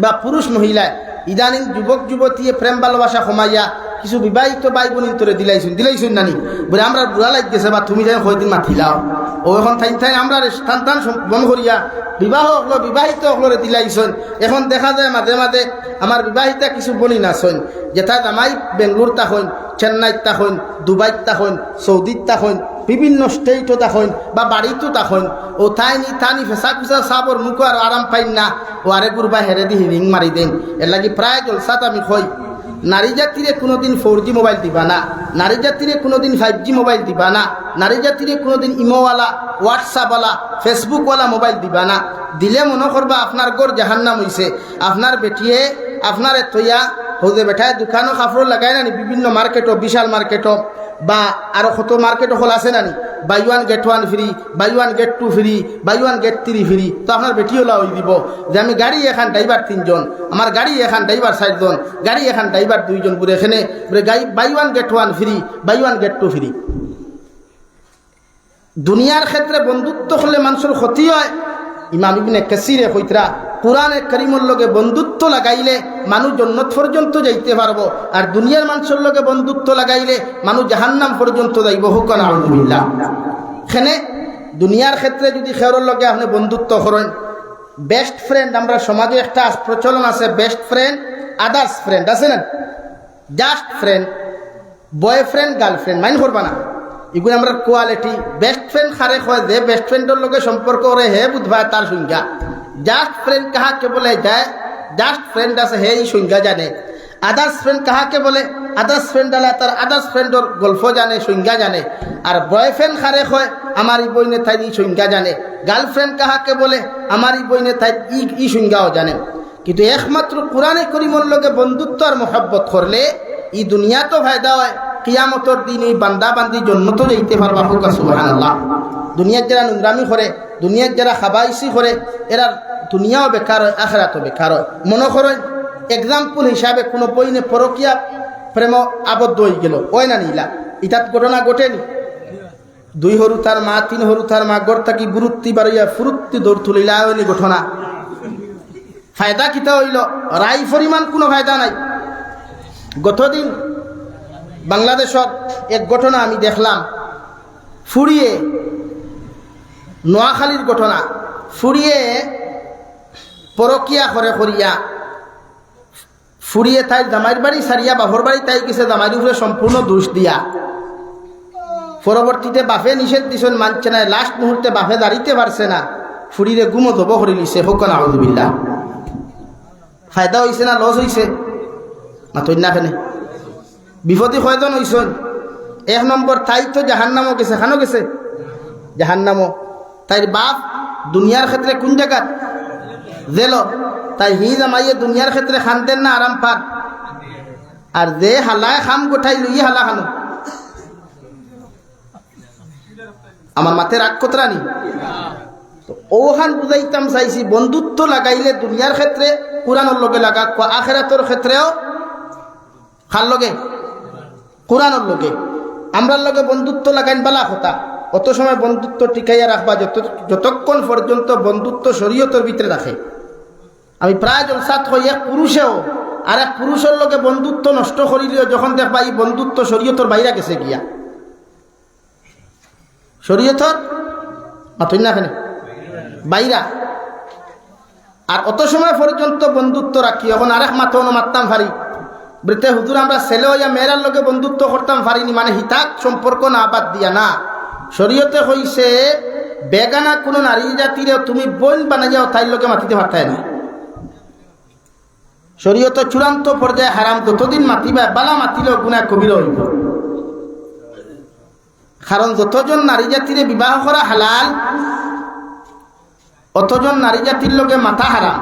বা পুরুষ মহিলায় ইদানিং যুবক যুবতী প্রেম ভালোবাসা কমাইয়া কিছু বিবাহিত ভাই বোন তোরে দিলাইছুন নানি বলে আমরা বুড়া লাগতেছে বা তুমি যাই কয়দিন মাতিলাও ও এখন ঠাই আমরা সন্তান বন করিয়া বিবাহ হলো বিবাহিত হলরে দিলাইছেন। এখন দেখা যায় মাঝে মাঝে আমার বিবাহিতা কিছু বনি নাচন, যেটা জামাই বেঙ্গলোর তাহন, চেন্নাইত তাহন, দুবাইত তাহন, সৌদিত তাহন, বিভিন্ন স্টেটও তাহন বা বাড়িতো তাহন। ও তাইনি তানি ফেসা কুসা সাবর মুখ আর আরাম পাইন না, ও আরে গুরবা হেরে দি রিং মারি দেন। এর লাগি প্রায় জলসাত আমি কই, নারী জাতিরে কোনোদিন 4G মোবাইল দিবা না, নারী জাতিরে কোনোদিন 5G মোবাইল দিবা না, নারী জাতিরে কোনোদিন ইমোওয়ালা, হোয়াটসঅ্যাপওয়ালা, ফেসবুকওয়ালা মোবাইল দিবা না। দিলে মনে করবা আপনার গড় জাহান্নাম হইছে। আপনার বেটিয়ে আপনার তৈয়া হতে বেঠায় দোকানও কাপড় লাগায় নানি, বিভিন্ন মার্কেটও, বিশাল মার্কেটও বা আরো কত মার্কেট হল আছে নানি, buy 1 get 1 free, buy 1 get 2 free, buy 1 get 3 free. তো আপনার বেটিওলা ওই দিব যে আমি গাড়ি এখান ড্রাইভার 3 জন, আমার গাড়ি এখান ড্রাইভার 4 জন, গাড়ি এখান ড্রাইভার 2 জন, পুরো এখানে গাড়ি buy 1 get 1 free, buy 1 get 2 free. দুনিয়ার ক্ষেত্রে বন্ধুত্ব হলে মানুষের ক্ষতি হয়। ইমাম ইবনে কাসিরে কইতরা কুরআনে কারীমের লগে বন্ধুত্ব লাগাইলে মানুষ জান্নাত পর্যন্ত যাইতে পারবো, আর দুনিয়ার মানুষের লগে বন্ধুত্ব লাগাইলে মানুষ জাহান্নাম পর্যন্ত যাইব। হুকুন আউযুবিল্লাহ। এখানে দুনিয়ার ক্ষেত্রে যদি খেরর লগে আপনি বন্ধুত্ব করেন, বেস্ট ফ্রেন্ড, আমরা সমাজে একটা প্রচলন আছে বেস্ট ফ্রেন্ড, আদার্স ফ্রেন্ড আছে না, just friend, boyfriend, girlfriend, mind করবা না। এগুলো আমরা কোয়ালিটি। বেস্ট ফ্রেন্ড খারে হয় যে বেস্ট ফ্রেন্ডের লগে সম্পর্ক করে হে বুঝবা তার সংজ্ঞা। জাস্ট ফ্রেন্ড কাহাকে বলে যায়, জাস্ট ফ্রেন্ড আছে হে এই সংজ্ঞা জানে। আদার্স ফ্রেন্ড কাহাকে বলে, আদার্স ফ্রেন্ড আলা তার আদার্স ফ্রেন্ডর গল্প জানে, সংজ্ঞা জানে। আর বয়ফ্রেন্ড খারে হয় আমার এই বইনে তাই এই সংজ্ঞা জানে। গার্লফ্রেন্ড কাহাকে বলে আমার এই বইনে তাই ই সংজ্ঞাও জানে। কিন্তু একমাত্র কোরআনে কারীমের লগে বন্ধুত্ব আর মহব্বত করলে এই দুনিয়া তো ফায়দা হয়, কিয়ামতের দিন এই বান্দা বান্দি জন্নত যাইতে পারবা। হুকা সুবহানাল্লাহ। দুনিয়ার যারা নোংরামি করে, দুনিয়ার যারা খাবাইশি করে, এরা দুনিয়াও বেকার হয়, আখিরাতও বেকার হয়। মনে করেন এক্সাম্পল হিসাবে কোনো বইনে পরকিয়া প্রেম আবদ্ধ হয়ে গেল, ওই না নিলা ইটাত ঘটনা ঘটেনি। 2 হরু তার মা, 3 হরু তার মা গড় থাকি বুরুত্তি বাড়িয়া ফুরুত্তি দৌড় তুলিলা, ওইনি ঘটনা। ফায়দা কিতা হইল? রাই পরিমাণ কোনো ফায়দা নাই। গতদিন বাংলাদেশত এক ঘটনা আমি দেখলাম, ফুরিয়ে নোয়াখালীর ঘটনা। ফুরিয়ে পরকিয়া করে করিয়া ফুরিয়ে তাই জামাইর বাড়ি সারিয়া বাপর বাড়ি তাই গেছে, জামাইর উপরে সম্পূর্ণ দোষ দিয়া। পরবর্তীতে বাপে নিষেধ দিছেন, মানছে না। লাস্ট মুহূর্তে বাপে দাঁড়িতে পারছে না, ফুরিরে গুমো ধব করে লিছে। হুকুন আউযুবিল্লাহ। ফায়দা হইছে না লস হইছে? না তো না কেনে বিপদে কয়জন হইছেন? 1 নম্বর তাই তো জাহান্নামও গেছে, খানো গেছে জাহান্নামও। তাই বাপ দুনিয়ার ক্ষেত্রে কোন জায়গা জেল, তাই হি জামাইয়ে দুনিয়ার ক্ষেত্রে খানতেন না আরাম পান। আর যে হালায় খাম গোঠাই লুই হালা খানো। আমার মাথে রাগ কতরানি। তো ওখান বুঝাইতাম চাইছি, বন্ধুত্ব লাগাইলে দুনিয়ার ক্ষেত্রে কোরআনের লগে লাগা, আখিরাতের ক্ষেত্রেও খার লগে কোরআনের লগে আমরার লগে বন্ধুত্ব লাগাইন বালা কথা। অত সময় বন্ধুত্ব টিকাইয়া রাখবা যতক্ষণ পর্যন্ত বন্ধুত্ব শরীয়তের ভিতরে রাখে। আমি প্রায় জলসাত হই, এক পুরুষেও আর এক পুরুষের লগে বন্ধুত্ব নষ্ট করিলেও যখন দেখবা এই বন্ধুত্ব শরীয়তের বাইরে গেছে গিয়া, শরীয়তের মাথইনাখানে বাইরা, আর অত সময় পর্যন্ত বন্ধুত্ব রাখি। এখন আরেক মাথা মারতাম পারি বৃত্তে হুজুর আমরা ছেলে হইয়া মেয়েরার লগে বন্ধুত্ব করতাম পারিনি, মানে হিতাক সম্পর্ক না বাদ দিয়া না। শরীয়তে হইছে বেগানা কোনো নারী জাতিরে তুমি বোন বানাইয়াও তাই লগে মাতিতে পারতাই না। শরীয়তে চূড়ান্ত পর্যায়ে হারাম, যতদিন মাতিবা বালা মাতিলেও গুনাহ কবিরা হইব। কারণ যতজন নারী জাতিরে বিবাহ করা হালাল, অতজন নারী জাতির লগে মাথা হারাম।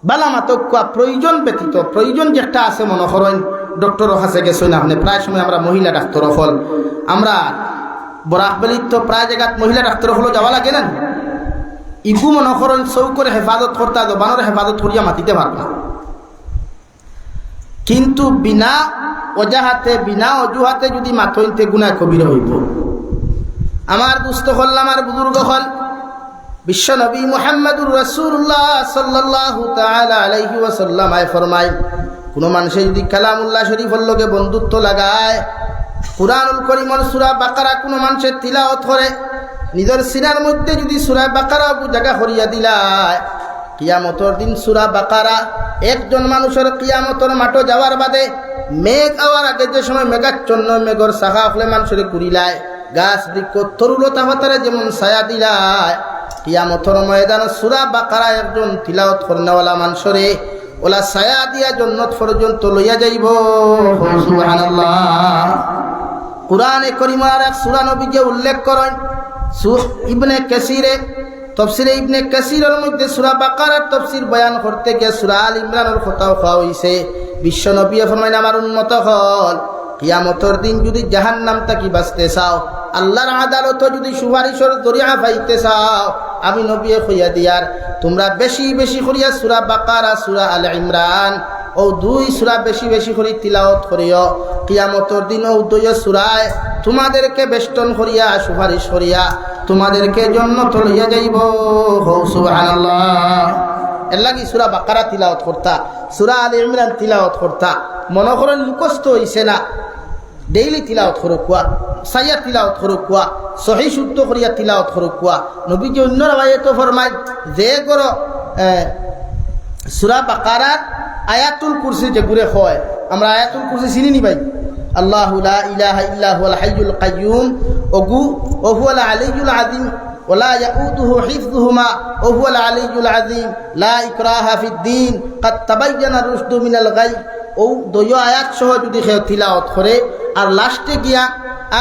বালা মাতক প্রয়োজন ব্যতীত, প্রয়োজন যেটা আছে মনে করেন ডক্টর কাছে গেছেন আপনি, প্রায় সময় আমরা মহিলা ডাক্তার হল, আমরা বরাকবেলির তো প্রায় জায়গাত মহিলা ডাক্তার হলো যাওয়া লাগে না। ইগু মনে করেন চৌকরে হেফাজত করতা, জবানের হেফাজত করিয়া মাতিতে পারবা। কিন্তু বিনা অজাহাতে বিনা অজুহাতে যদি মাথইতে গুনাহ কবিরা হইব। আমার দুস্থ হল, আমার বুজুর্গ হল, বিশ্ব নবী মুহাম্মদুর রাসূলুল্লাহ সাল্লাল্লাহু তাআলা আলাইহি ওয়াসাল্লাম আয় ফরমায়, কোন মানুষে যদি কালামুল্লাহ শরীফের লগে বন্ধুত্ব লাগায়, কুরআনুল কারীমের সূরা বাকারা কোন মানুষের তিলাওয়াত করে, নিজের সিনার মধ্যে যদি সূরা বাকারা জায়গা করিয়া দিলায়, কিয়ামতের দিন সূরা বাকারা একজন মানুষের কিয়ামতের মাঠে যাওয়ার বাদে মেঘ আওয়ার আগে যে সময় মেঘাচ্ছন্ন মেঘর শাখা ফলে মানুষের ঘুরিলায়, গাছ বৃক্ষ তরুলতা পাতারে যেমন ছায়া দিলায়, কিয়ামতের ময়দানে সূরা বাকারা একজন তিলাওয়াত করনেওয়ালা মানুষরে ওলা ছায়া দিয়া জান্নাত পর্যন্ত লইয়া যাইব। সুবহানাল্লাহ। কুরআনে কারীমের এক সূরা নবীকে উল্লেখ করেন ইবনে কাসিরে, তাফসীরে ইবনে কাসিরের মধ্যে সূরা বাকারার তাফসীর বয়ান করতে গিয়ে সূরা আল ইমরানের কথাও খাওয়া হইছে। বিশ্ব নবী ফরমাইন, আমার উম্মত হল কিয়ামতের দিন যদি জাহান্নাম থেকে বাঁচতে চাও, আল্লাহর আদালতে যদি সুপারিশের দরিয়া পাইতে চাও, আমি নবী কইয়া দিয়ার তোমরা বেশি বেশি করিয়া সূরা বাকারা সূরা আল ইমরান ও দুই সূরা বেশি বেশি করে তিলাওয়াত করিও। কিয়ামতের দিন ও দুই সূরায় তোমাদেরকে বেষ্টন করিয়া সুপারিশ করিয়া তোমাদেরকে জান্নাত লইয়া যাইব। সুবহানাল্লাহ। এর লাগি সূরা বাকারা তিলাওয়াত করতা, সূরা আল ইমরান তিলাওয়াত করতা। মনে করেন মুখস্থ হইছে না, ডেইলি তিলাওয়াত করুক কুয়া, সাইয়া তিলাওয়াত করুক কুয়া, সহি শুদ্ধ করিয়া তিলাওয়াত করুক কুয়া। নবীজি অন্য রাওয়ায়াতে ফরমায় যে করো সূরা বাকারার আয়াতুল কুরসি যে ঘুরে হয়, আমরা আয়াতুল কুরসি চিনি নি ভাই? আল্লাহু লা ইলাহা ইল্লা হুয়াল হাইয়ুল কাইয়্যুম ওগু ওয়া হুয়াল আলিয়্যুল আযীম ওয়া লা ইয়াউদুহু হিফযুহুমা ওয়া হুয়াল আলিয়্যুল আযীম লা ইকরাহা ফিদ-দীন কাদ তাবায়্যানা রুশদু মিনাল গায়। ও দুই আয়াত সহ যদি কেউ তিলাওয়াত করে আর লাস্টে গিয়া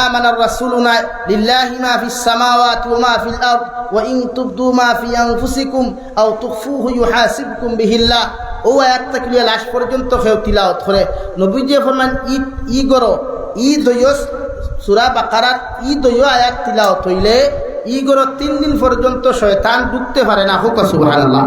আমানার রাসূলুনা লিল্লাহি মা ফিস সামাওয়াতি ওয়া মা ফিল আরদ ওয়া ইন তুবদু মা ফি আনফুসিকুম আও তুখফুহু ইউহাসিবকুম বিহিল্লাহ, ও আয়াতটা ক্লিয়ার লাস্ট পর্যন্ত কেউ তিলাওয়াত করে, নবীজি ফরমান ই গরো ই দয়স সূরা বাকারার ই দয় আয়াত তিলাওয়াত হইলে ই গরো 3 দিন পর্যন্ত শয়তান ঢুকতে পারে না। হুক সুবহানাল্লাহ।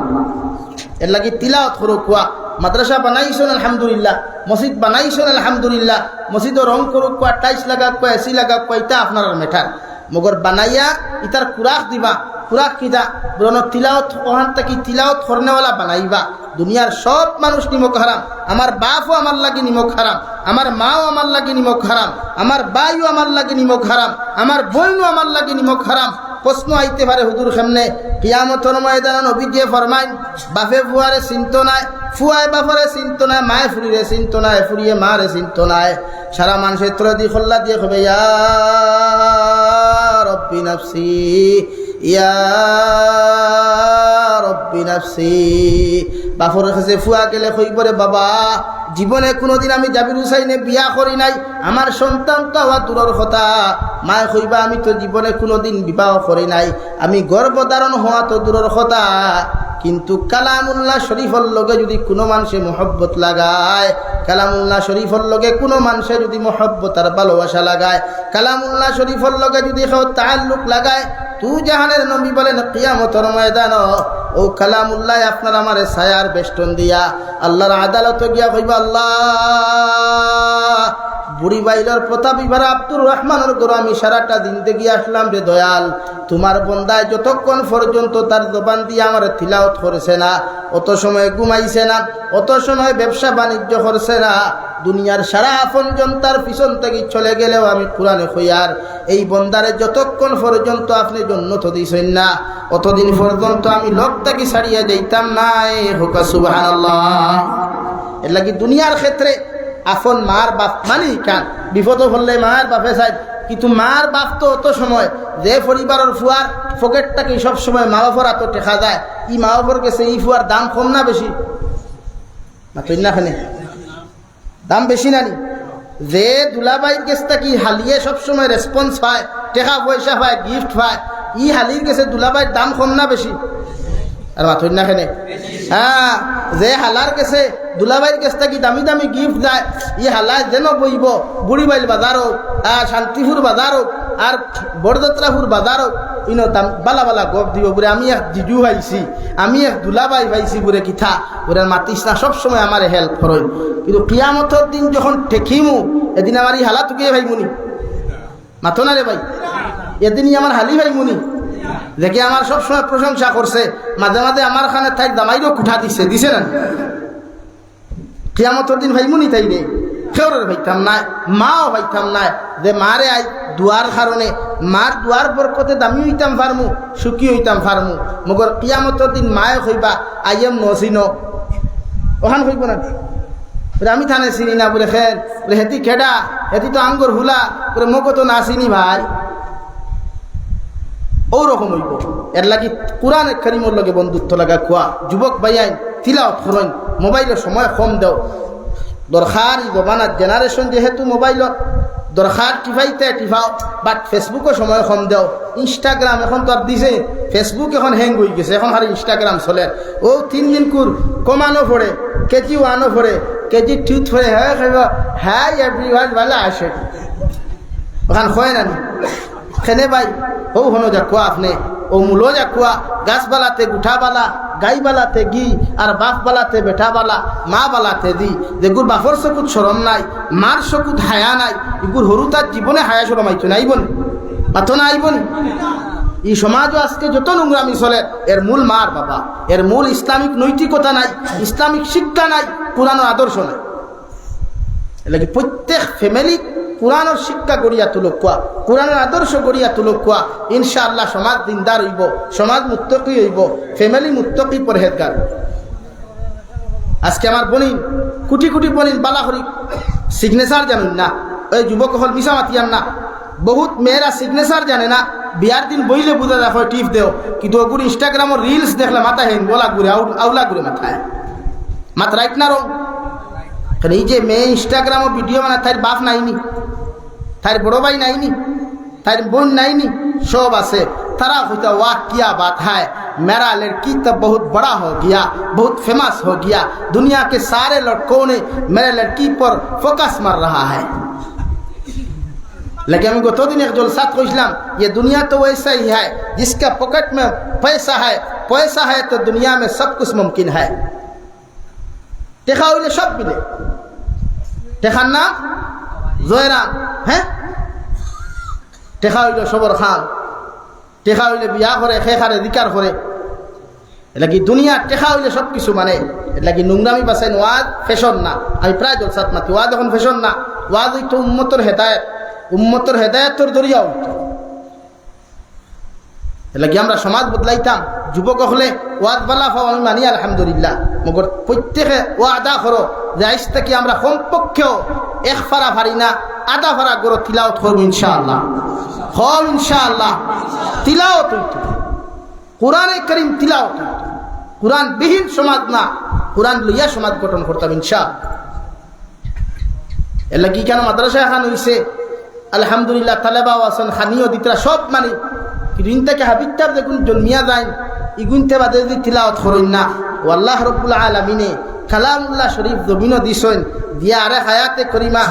এর লাগি তিলাওয়াত করুক কুয়া। মাদ্রাসা বানাইছেন আলহামদুলিল্লাহ, মসজিদ বানাইছেন আলহামদুলিল্লাহ, মসজিদও রং করুক কুয়া, টাইলস লাগাক কুয়া, এসি লাগাক কুয়া, এটা আপনার মেটার মগর বানাইয়া ইতার কুরাক দিবা। কুরাক কিদা বরণ তিলাওয়াত ওখান থেকে তিলাওয়াত করনেওয়ালা বানাইবা। দুনিয়ার সব মানুষ নিমক হারাম, আমার বাপও আমার লাগে নিমক হারাম, আমার মাও আমার লাগে নিমক হারাম, আমার বাইও আমার লাগে নিমক হারাম, আমার বোনও আমার লাগে নিমক হারাম। প্রশ্ন আইতে পারে হুজুর সামনে কিয়ামতের ময়দানে নবীজি ফরমাইন বাপে ফুয়ারে চিন্ত নাই, ফুয়ায় বাপরে চিন্ত নাই, মায়ে ফুরিরে চিন্ত নাই, ফুরিয়ে মারে চিন্ত নাই। সারা মানুষের তোরা দিয়ে খোল্লা দিয়ে হবে ইয়া রব্বি নাফসি ইয়া রব্বি নাফসি। বাপর কাছে ফুয়া গেলে কইবরে বাবা জীবনে কোনোদিন আমি জাবির হুসাইনে বিয়া করি নাই, আমার সন্তান তো হওয়া দূরের কথা। মায় কইবা আমি তো জীবনে কোনোদিন বিবাহ করি নাই, আমি গর্ভধারণ হওয়া তো দূরের কথা। কিন্তু কালামুল্লাহ শরীফর লগে যদি কোনো মানুষে মহব্বত লাগায়, কালামুল্লাহ শরীফর লগে কোনো মানুষে যদি মহব্বত আর ভালোবাসা লাগায়, কালামুল্লাহ শরীফর লগে যদি কেউ তাআল্লুক লাগায়, তু জাহানের নবী বলেন কিয়ামতের ময়দান ও কালামুল্লাহ আপনার আমারে ছায়ার বেষ্টন দিয়া আল্লাহর আদালতে গিয়া কইবা আল্লাহ বুড়ি বাইলের প্রতাপ ইবার আব্দুর রহমানের গরু আমি সারাটা দিন থেকে আসলাম রে দয়াল, তোমার বন্দায় যতক্ষণ পর্যন্ত তার জবান দিয়ে আমার তিলাওয়াত করেছে না, অত সময় ঘুমাইছে না, অত সময় ব্যবসা বাণিজ্য করছে না, দুনিয়ার সারা আপনজন তার পিছন থেকে চলে গেলেও আমি কোরআনে কইয়ার এই বন্দারে যতক্ষণ পর্যন্ত আপনি জান্নাত দিছেন না, অতদিন পর্যন্ত আমি লোকটাকে ছাড়িয়ে যাইতাম নাই। হুক সুবহানাল্লাহ। এর লাগি দুনিয়ার ক্ষেত্রে আপন মার বাপ মানি কান বিপদ হলে মার বাপে চাই, কিন্তু মার বাপ তো অত সময় যে পরিবারের ফুয়ার পকেটটাকে সব সময় মা বাপর এত টেকা যায়, ই মা বাপর গেছে এই ফুয়ার দাম কম না বেশি না? তো নাখানে দাম বেশি নানি? যে দুলাবাইর গেছটা কি হালিয়ে সবসময় রেসপন্স পায়, টেকা পয়সা পায়, গিফট পায়, ই হালির গেছে দুলাবাইর দাম কম না বেশি? আর মাথুর না খেনে হ্যাঁ, যে হালার গেছে দুলাবাইর গেছটা কি দামি দামি গিফট যায়, ই হালায় যেন বইব বুড়িবাইল বাজার হোক আর শান্তিপুর বাজার হোক আর বড়যাত্রাপুর বাজার হোক, ইনো দাম বালা বালা গপ দিব বুড়ে আমি এক জিজু পাইছি, আমি এক দুলাবাই পাইছি বুড়ে কিথা বুড়ে মাতিস না, সবসময় আমার হেল্প করই। কিন্তু কিয়ামতের দিন যখন ঠেকিমু এদিন আমার এই হালা তুকে ভাই মুনি মাথো না রে ভাই, এদিনই আমার হালি ভাই মুনি দেখে আমার সবসময় প্রশংসা করছে, মাঝে মাঝে আমার খানে থাক দামাইরও কুঠা দিছে, দিছে না? কিয়ামতের দিন ভাই মুনি তাই রে কেউরের ভাইতাম নাই, মাও ভাইতাম নাই, যে মারে আই দুয়ার কারণে মার দুয়ার বরকতে দামি হইতাম ফার্মু সুখী হইতাম ফার্মু মগর কিয়ামতের দিন মায়ে কইবা আইএম নসিন ওখান কইব না আমি থানে চিনি না বলে খের বলে হেতি খেডা হেতি তো আঙ্গুর হুলা বলে মগো তো না চিনি ভাই ওরকম হইব এর লাগি কোরআন কারীমের লগে বন্ধুত্ব লাগা খোয়া যুবক ভাইয়াই তিলাওয়াত করুন মোবাইলের সময় কম দাও দরকার জমানার জেনারেশন যেহেতু মোবাইলত দরকার টিফাইতে টিফাও বাট ফেসবুকও সময় কম দাও ইনস্টাগ্রাম এখন তো আর দিছে ফেসবুক এখন হ্যাং হয়ে গেছে এখন আর ইনস্টাগ্রাম চলে ও 3 দিন কুর কমানো পড়ে কেজি ওয়ানও পড়ে কেজি টুথ পড়ে হ্যাঁ খাইব হ্যাঁ এভরিওয়ান ভালো আসে ওখান হয় না খেনে ভাই ও হনো যা কোয়া আপনি ও মূলো যা কোয়া গাছ বালাতে গুঠা বালা গাই বালাতে গি আর বাপ বালাতে বেটা বালা মা বালাতে দি যেগুর বাপর চকুত সরম নাই মার চকুত হায়া নাই এগুর হরু তার জীবনে হায়া সরম আইতো না আইবন মাথো না আইবন এই সমাজও আজকে যত নোংরামি চলে এর মূল মার বাবা এর মূল ইসলামিক নৈতিকতা নাই ইসলামিক শিক্ষা নাই পুরানো আদর্শ নাই এলাকি প্রত্যেক ফ্যামিলি কোরআনের শিক্ষা গড়িয়া তুলক কোয়া কোরআনের আদর্শ গড়িয়া তুলক কোয়া ইনশাআল্লাহ সমাজ দিনদার হইব সমাজ মুত্তকি হইব ফ্যামিলি মুত্তকি পরহেজগার আজকে আমার বনিন কোটি কোটি বনিন বালাহরি সিগনেচার জানুন না ওই যুবক হল মিশা মাতিয়ান না বহুত মেয়েরা সিগনেচার জানে না বিয়ার দিন বইলে বুঝা দেখো টিপ দেও কিন্তু ওগুর ইনস্টাগ্রামের রিলস দেখলে মাথা হেন বলা ঘুরে আউলা ঘুরে মাথায় মাথা রাইট না রং এই যে মেয়ে ইনস্টাগ্রামও ভিডিও বানায় তার বাপ নাইনি তার বড় ভাই নাইনি তার বোন नाइनी सब आसे तारा होता वाह क्या बात है मेरा लड़की तो बहुत बड़ा हो गया बहुत फेमस हो गया दुनिया के सारे लड़कों ने मेरे लड़की पर फोकस मार रहा है लेकिन हम गत दिन एक जलसा खोजलाम ये दुनिया तो वैसा ही है जिसका पॉकेट में पैसा है तो दुनिया में सब कुछ मुमकिन है टेखा हইলে सब मिले टेखार नाम জয়রাম হ্যাঁ টেকা হইলে সবর খান টেকা হইলে বিয়া করে খেখারে অধিকার করে এটা কি দুনিয়া টেকা হইলে সব কিছু মানে এটা কি নোংরামি বাসাইন ওয়াজ ফ্যাশন না আমি প্রায় জলসাত মাতি ওয়াজ এখন ফ্যাশন না ওয়াজ হইতো উম্মতর হেদায়েতর দরিয়া হইতো এটা কি আমরা সমাজ বদলাইতাম যুবক হলে ওয়াজ বালা ফাও আমি মানি আলহামদুলিল্লাহ মগর প্রত্যেকে ওয়াদা করো যে আজ থেকে আমরা কমপক্ষেও এক ফারা ফারি না আধা ফারা গরো তিলাওয়াত করব ইনশাআল্লাহ হল ইনশাআল্লাহ তিলাওয়াত হইতো কোরআনে কারীম তিলাওয়াত হইতো কোরআন বিহীন সমাজ না কোরআন লইয়া সমাজ গঠন করতাম ইনশাআল্লাহ এর লাগি কেন মাদ্রাসা এখন হইছে আলহামদুলিল্লাহ তালেবা ওয়াসন খানিও দিতরা সব মানে কিন্তু থেকে হাবিবটার দেখুন জন্মিয়া যায় ইগুনতে বাদে যদি তিলাওয়াত করেন না ও আল্লাহ রব্বুল আলামিনে কালামুল্লাহ শরীফ জমিনও দিছেন দিয়া আরে হায়াতে করিমা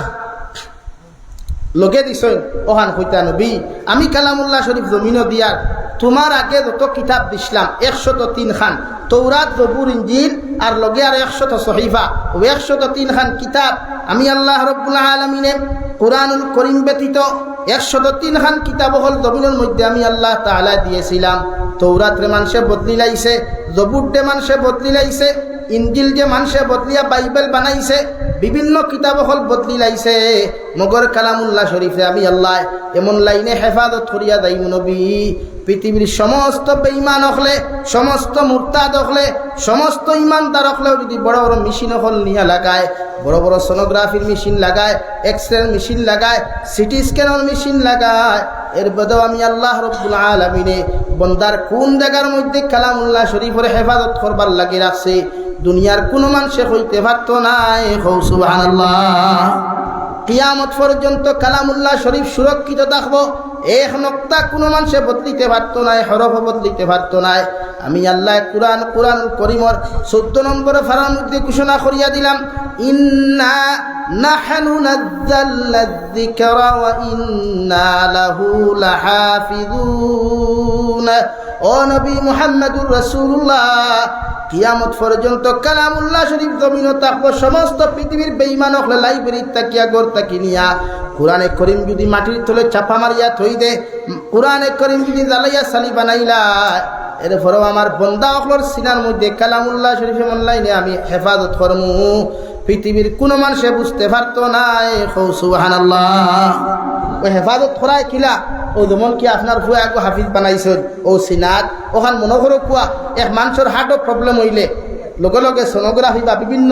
লগে দিছেন ওহান কইতা নবী আমি কালামুল্লাহ শরীফ জমিনও দিয়ার তোমার আগে যত কিতাব দিছিলাম 103 খান তৌরাত জবুর ইনজিল আর লগে আর 100 সহিফা ও 103 খান কিতাব আমি আল্লাহ রব্বুল আলামিনে কুরআনুল কারীম ব্যতীত 103 খান কিতাব হল জমিনের মধ্যে আমি আল্লাহ তাআলা দিয়েছিলাম তৌরাত রে মানুষে বদলি লাইছে জবুর দে মানুষে বদলি লাইছে ইনজিল যে মানুষে বদলিয়া বাইবেল বানাইছে বিভিন্ন কিতাব হল বদলি লাইছে মগর কালামুল্লাহ শরীফে আমি আল্লাহ এমন লাইনে হেফাজত করিয়া যাই নবী পৃথিবীর সমস্ত বেঈমান হলে সমস্ত মুরতাদ হলে সমস্ত ইমানদার হলেও যদি বড় বড় মেশিন হল নিয়ে লাগায় বড় বড় সোনোগ্রাফির মেশিন লাগায় এক্সরে মেশিন লাগায় সিটি স্ক্যানার মেশিন লাগায় এর বদেও আমি আল্লাহ রব্বুল আলামিনে বন্দার কোন জায়গার মধ্যে কালামুল্লাহ শরীফের হেফাজত করবার লাগি রাখছে দুনিয়ার কোনো মানুষে হইতে পারত নাই সুবহানাল্লাহ কিয়ামত পর্যন্ত কালামুল্লাহ শরীফ সুরক্ষিত থাকবো এক নক্তা কোনো মানুষে বদলিতে পারত নাই হরফ বদলিতে পারত নাই আমি আল্লাহ কুরআনুল কারীমের 14 নম্বর ফারার মধ্যে ঘোষণা করিয়া দিলাম ইন্না নাহনু নাযালনা যিকরা ওয়া ইন্না লাহু লাহাফিজুন ও নবী মুহাম্মদুর রাসূলুল্লাহ কিয়ামত পর্যন্ত কালামুল্লাহ শরীফ জমিনও থাকবো সমস্ত পৃথিবীর বেঈমান হলে লাইব্রেরি তাকিয়া গড় তাকি নিয়া কোরআনে কারীম যদি মাটির তলে চাপা মারিয়া থই দে কোরআনে কারীম যদি জ্বালাইয়া সালি বানাইলা এরপরেও আমার বন্দা হলর সিনার মধ্যে কালামুল্লাহ শরীফে মনলাইনে আমি হেফাজত করমু পৃথিবীর কোনো মানুষে বুঝতে পারতো না সুবহানাল্লাহ। ও হেফাজত করায় কিলা ও যেমন কি আপনার ফুয়া একো হাফিজ বানাইছেন ও সিনাত ওখান মনে করো কুয়া এক মানুষের হার্টও প্রবলেম হইলে লগে লগে সোনোগ্রাফি বা বিভিন্ন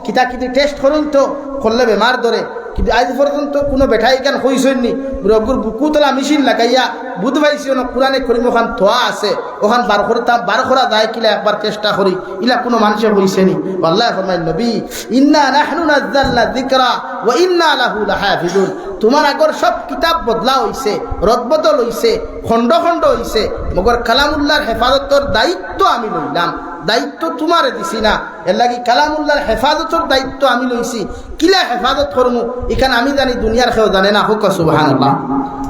কিতাকিতি টেস্ট করুন তো করলে বেমার ধরে কিন্তু আজ পর্যন্ত কোনো বেঠাই কেন হইসনি রোগর বুকুতলা মেশিন লাগাইয়া বুধ পাইছি কোরআনে করিম ওখান থোয়া আছে ওখান বার করা যায় কিলা একবার চেষ্টা করি ইলা কোনো মানুষে হইছেনি আল্লাহ ফরমায় নবী ইন্না নাহনু নাযালনা যিকরা ওয়া ইন্না লাহু লাহাফিজুন তোমার আগর সব কিতাব বদলা হইছে রদবদল হইছে খণ্ড খণ্ড হইছে মগর কালামুল্লাহর হেফাজতের দায়িত্ব আমি লইলাম দায়িত্ব তোমারে দিছি না এর লাগি কালামুল্লাহর হেফাজতের দায়িত্ব আমি লইছি কিলা হেফাজত করমু এখানে আমি জানি দুনিয়ার কেউ জানে না হোক সুবহানাল্লাহ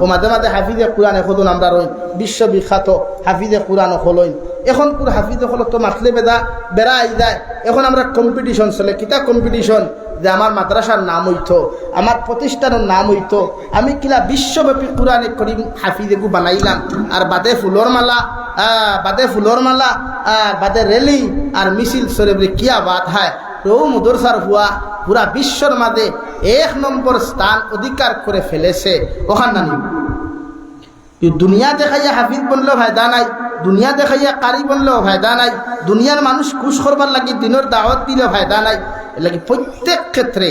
ও মাঝে মাঝে হাফিজে কোরআন এখন আমরা রই বিশ্ববিখ্যাত হাফিজে কোরআন হলইন এখন কোন হাফিজে হল তো মাতলে বেড়া আই যায় এখন আমরা কম্পিটিশন চলে কিতা কম্পিটিশন যে আমার মাদ্রাসার নাম হইতো আমার প্রতিষ্ঠানের নাম হইতো আমি কিলা বিশ্বব্যাপী কোরআনে করিম হাফিজেগু বানাইলাম আর বাদে ফুলর মালা আর বাদে রেলি আর মিছিল সরে কিয়া বাত হয় তো মদরসার হুয়া পুরা বিশ্বর মাঝে 1 নম্বর স্থান অধিকার করে ফেলেছে ওখান না দুনিয়া দেখাইয়া হাফিজ বললেও ফায়দা নাই দুনিয়া দেখাইয়া কারি বললেও ফায়দা নাই দুনিয়ার মানুষ খুশ করবার লাগি দিনের দাওয়াত দিলেও ফায়দা নাই এর লাগি প্রত্যেক ক্ষেত্রে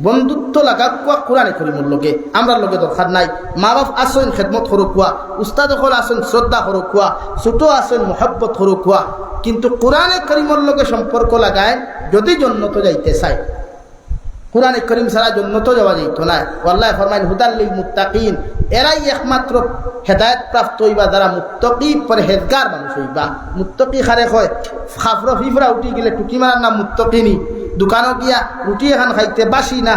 বন্ধুত্ব লাগা কুয়া কোরআনে করিমর লগে আমরা লগে দরকার নাই মা বাপ আসেন খেদমত করো কুয়া উস্তাদ হল আসেন শ্রদ্ধা করো কুয়া ছোট আসেন মহব্বত করো কুয়া কিন্তু কোরআনে করিমর লগে সম্পর্ক লাগায় যদি জন্নত যাইতে চায় কোরআনে করিম ছাড়া জন্নত যাওয়া যাইত না আল্লাহ ফরমাইন হুদাল লিল মুত্তাকিন এরাই একমাত্র হেদায়েত প্রাপ্ত হইবা যারা মুত্তাকি পরহেজগার মানুষ হইবা মুত্তাকি খারে কয় খাফরা ফিফরা উঠি গেলে টুকি মারার নাম মুত্তাকিনি দোকানও গিয়া রুটি এখন খাইতে বাসি না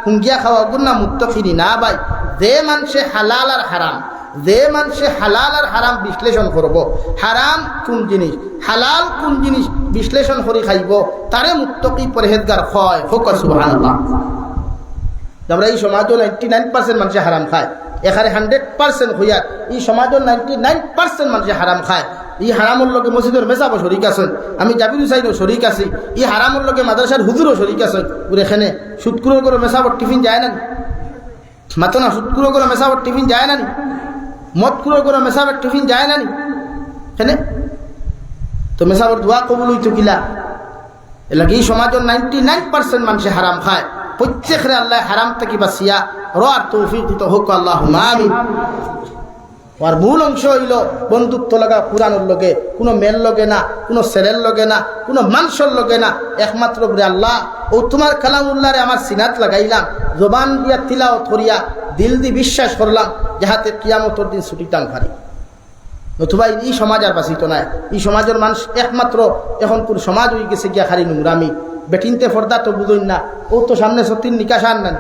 হুঙ্গিয়া খাওয়া গুণ না মুত্তাকিনি না ভাই যে মানুষে হালাল আর হারাম বিশ্লেষণ করব হারাম কোন জিনিস হালাল কোন জিনিস বিশ্লেষণ করে খাইব তারে মুত্তাকি পরহেজগার হয় হোক সুবহানাল্লাহ আমরা এই সমাজও 99% মানুষে হারাম খায় এখানে 100% হইয়া এই সমাজের 99% মানুষে হারাম খায় এই হারামর লগে মসজিদের মেসাবো শরিক আছেন আমি জাবির হুসাইনও শরিক আছি এই হারামর লগে মাদ্রাসার হুজুরও শরিক আছেন এখানে সুদকুরো করে মেসাবর টিফিন যায় না মাতো না সুদকুরো করে মেসাবর টিফিন যায় না মদ কুরো করে মেসাবর টিফিন যায় না এখানে তো মেসাবর দোয়া কবুল হইতো কিলা এ লাগে এই সমাজের 99% মানুষে হারাম খায় প্রত্যেকরে আল্লাহ হারাম থেকে বাঁচিয়া আর তৌফিক দিত হোক আল্লাহুম্মা আমিন আর মূল অংশ হইল বন্ধুত্ব লাগা কোরআনের লগে কোনো মেল লগে না কোনো ছেলের লগে না কোনো মানুষের লগে না একমাত্র আল্লাহ ও তোমার কালামুল্লাহরে আমার সিনাত লাগাইলাম জবান দিয়া তিলাওয়াত করিয়া দিল দি বিশ্বাস করলাম যাহাতে কিয়ামতের দিন ছুটি টান পারি নতুবা এই সমাজ আর বাঁচিত নাই এই সমাজের মানুষ একমাত্র এখন কোন সমাজ হয়ে গেছে গিয়া খালি নোংরামি বেটিনতে ফর্দা তো বুঝুন না ও তো সামনে সতীর নিকাশ আন না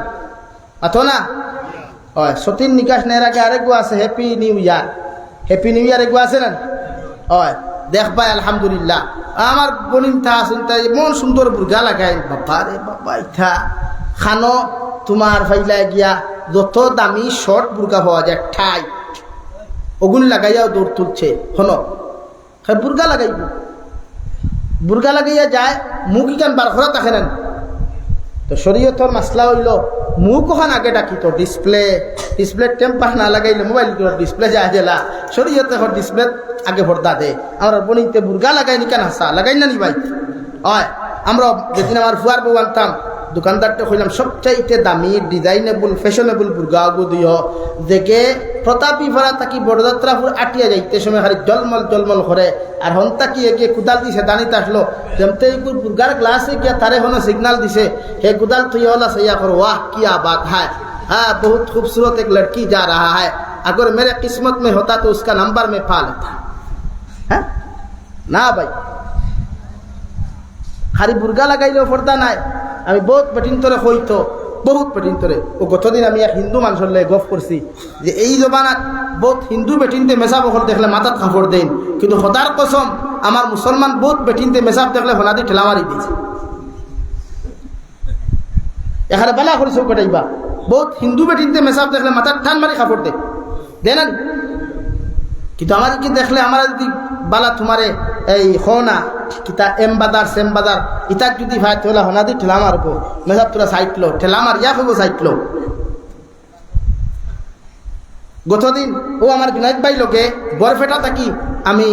আতো না হয় সতীর নিকাশ নেওয়ার আগে আরেকগো আছে হ্যাপি নিউ ইয়ার এগো আছে না হয় দেখবাই আলহামদুলিল্লাহ আমার বনিন থা আসুন তাই মন সুন্দর বুর্গা লাগাই বাবা রে বাবা ইথা খানো তোমার ফাইলা গিয়া যত দামি শর্ট বুর্গা পাওয়া যায় ঠাই ওগুন লাগাইয়াও দৌড় তুলছে হনো বুর্গা লাগাইয়া যায় মুখ ইকান বার করা থাকে না তো শরীয়তর মাসলা হইল মুখ ওখান আগে ডাকি তো ডিসপ্লে টেম্পার না লাগাইলে মোবাইল ডিসপ্লে যায় জেলা শরীয়তে ডিসপ্লে আগে ভর্তা দে আমরা বনিতে বুর্গা লাগাই নি কেন হাসা লাগাই না নি ভাই হয় আমরা যেদিন আমার ফুয়ার বউ আনতাম দোকানদারটা কইলাম সবচাইতে দামি ডিজাইনেবল ফ্যাশনেবল বুর্গা আগু দিও দেখে প্রতাপী ভাড়া থাকি বড়যাত্রাপুর আটিয়া যাইতে সময় খালি জলমল করে আর হন তাকি একে কুদাল দিছে দানিতে আসলো যেমতে বুর্গার গ্লাসে গিয়া তারে হনো সিগনাল দিছে হে কুদাল তুই হলা সैया करो वाह क्या बात है हाँ बहुत खूबसूरत एक लड़की जा रहा है अगर मेरे किस्मत में होता तो उसका नंबर में पा लेता है ना भाई খালি বুর্গা লাগাইলেও পর্দা নাই আমি বহুত বেটিন্তরে হইতো বহুত বেটিন্তরে ও গতদিন আমি এক হিন্দু মানুষের লাগে গপ করছি যে এই জমানাত বহুত হিন্দু বেটিনতে মেসাব হল দেখলে মাথাত কাপড় দেন কিন্তু খোদার কসম আমার মুসলমান বহুত বেটিনতে মেসাব দেখলে হনাদি ঠেলা মারি দিয়েছে এখানে বেলা করেছে কটাইবা বহুত হিন্দু বেটিনতে মেসাব দেখলে মাথার ঠান মারি কাপড় দেন কিন্তু আমার কি দেখলে আমার যদি বালা তোমারে এই হনা কিতা এমবাদার সেমবাদার ইতাক যদি ভাই তোলা হনাদি ঠেলা মারবো মেসাব তোরা সাইটলো ঠেলা মার ইয়া হবো সাইটলো গতদিন ও আমার জুনাইদ ভাই লোকে বরফেটা থাকি আমি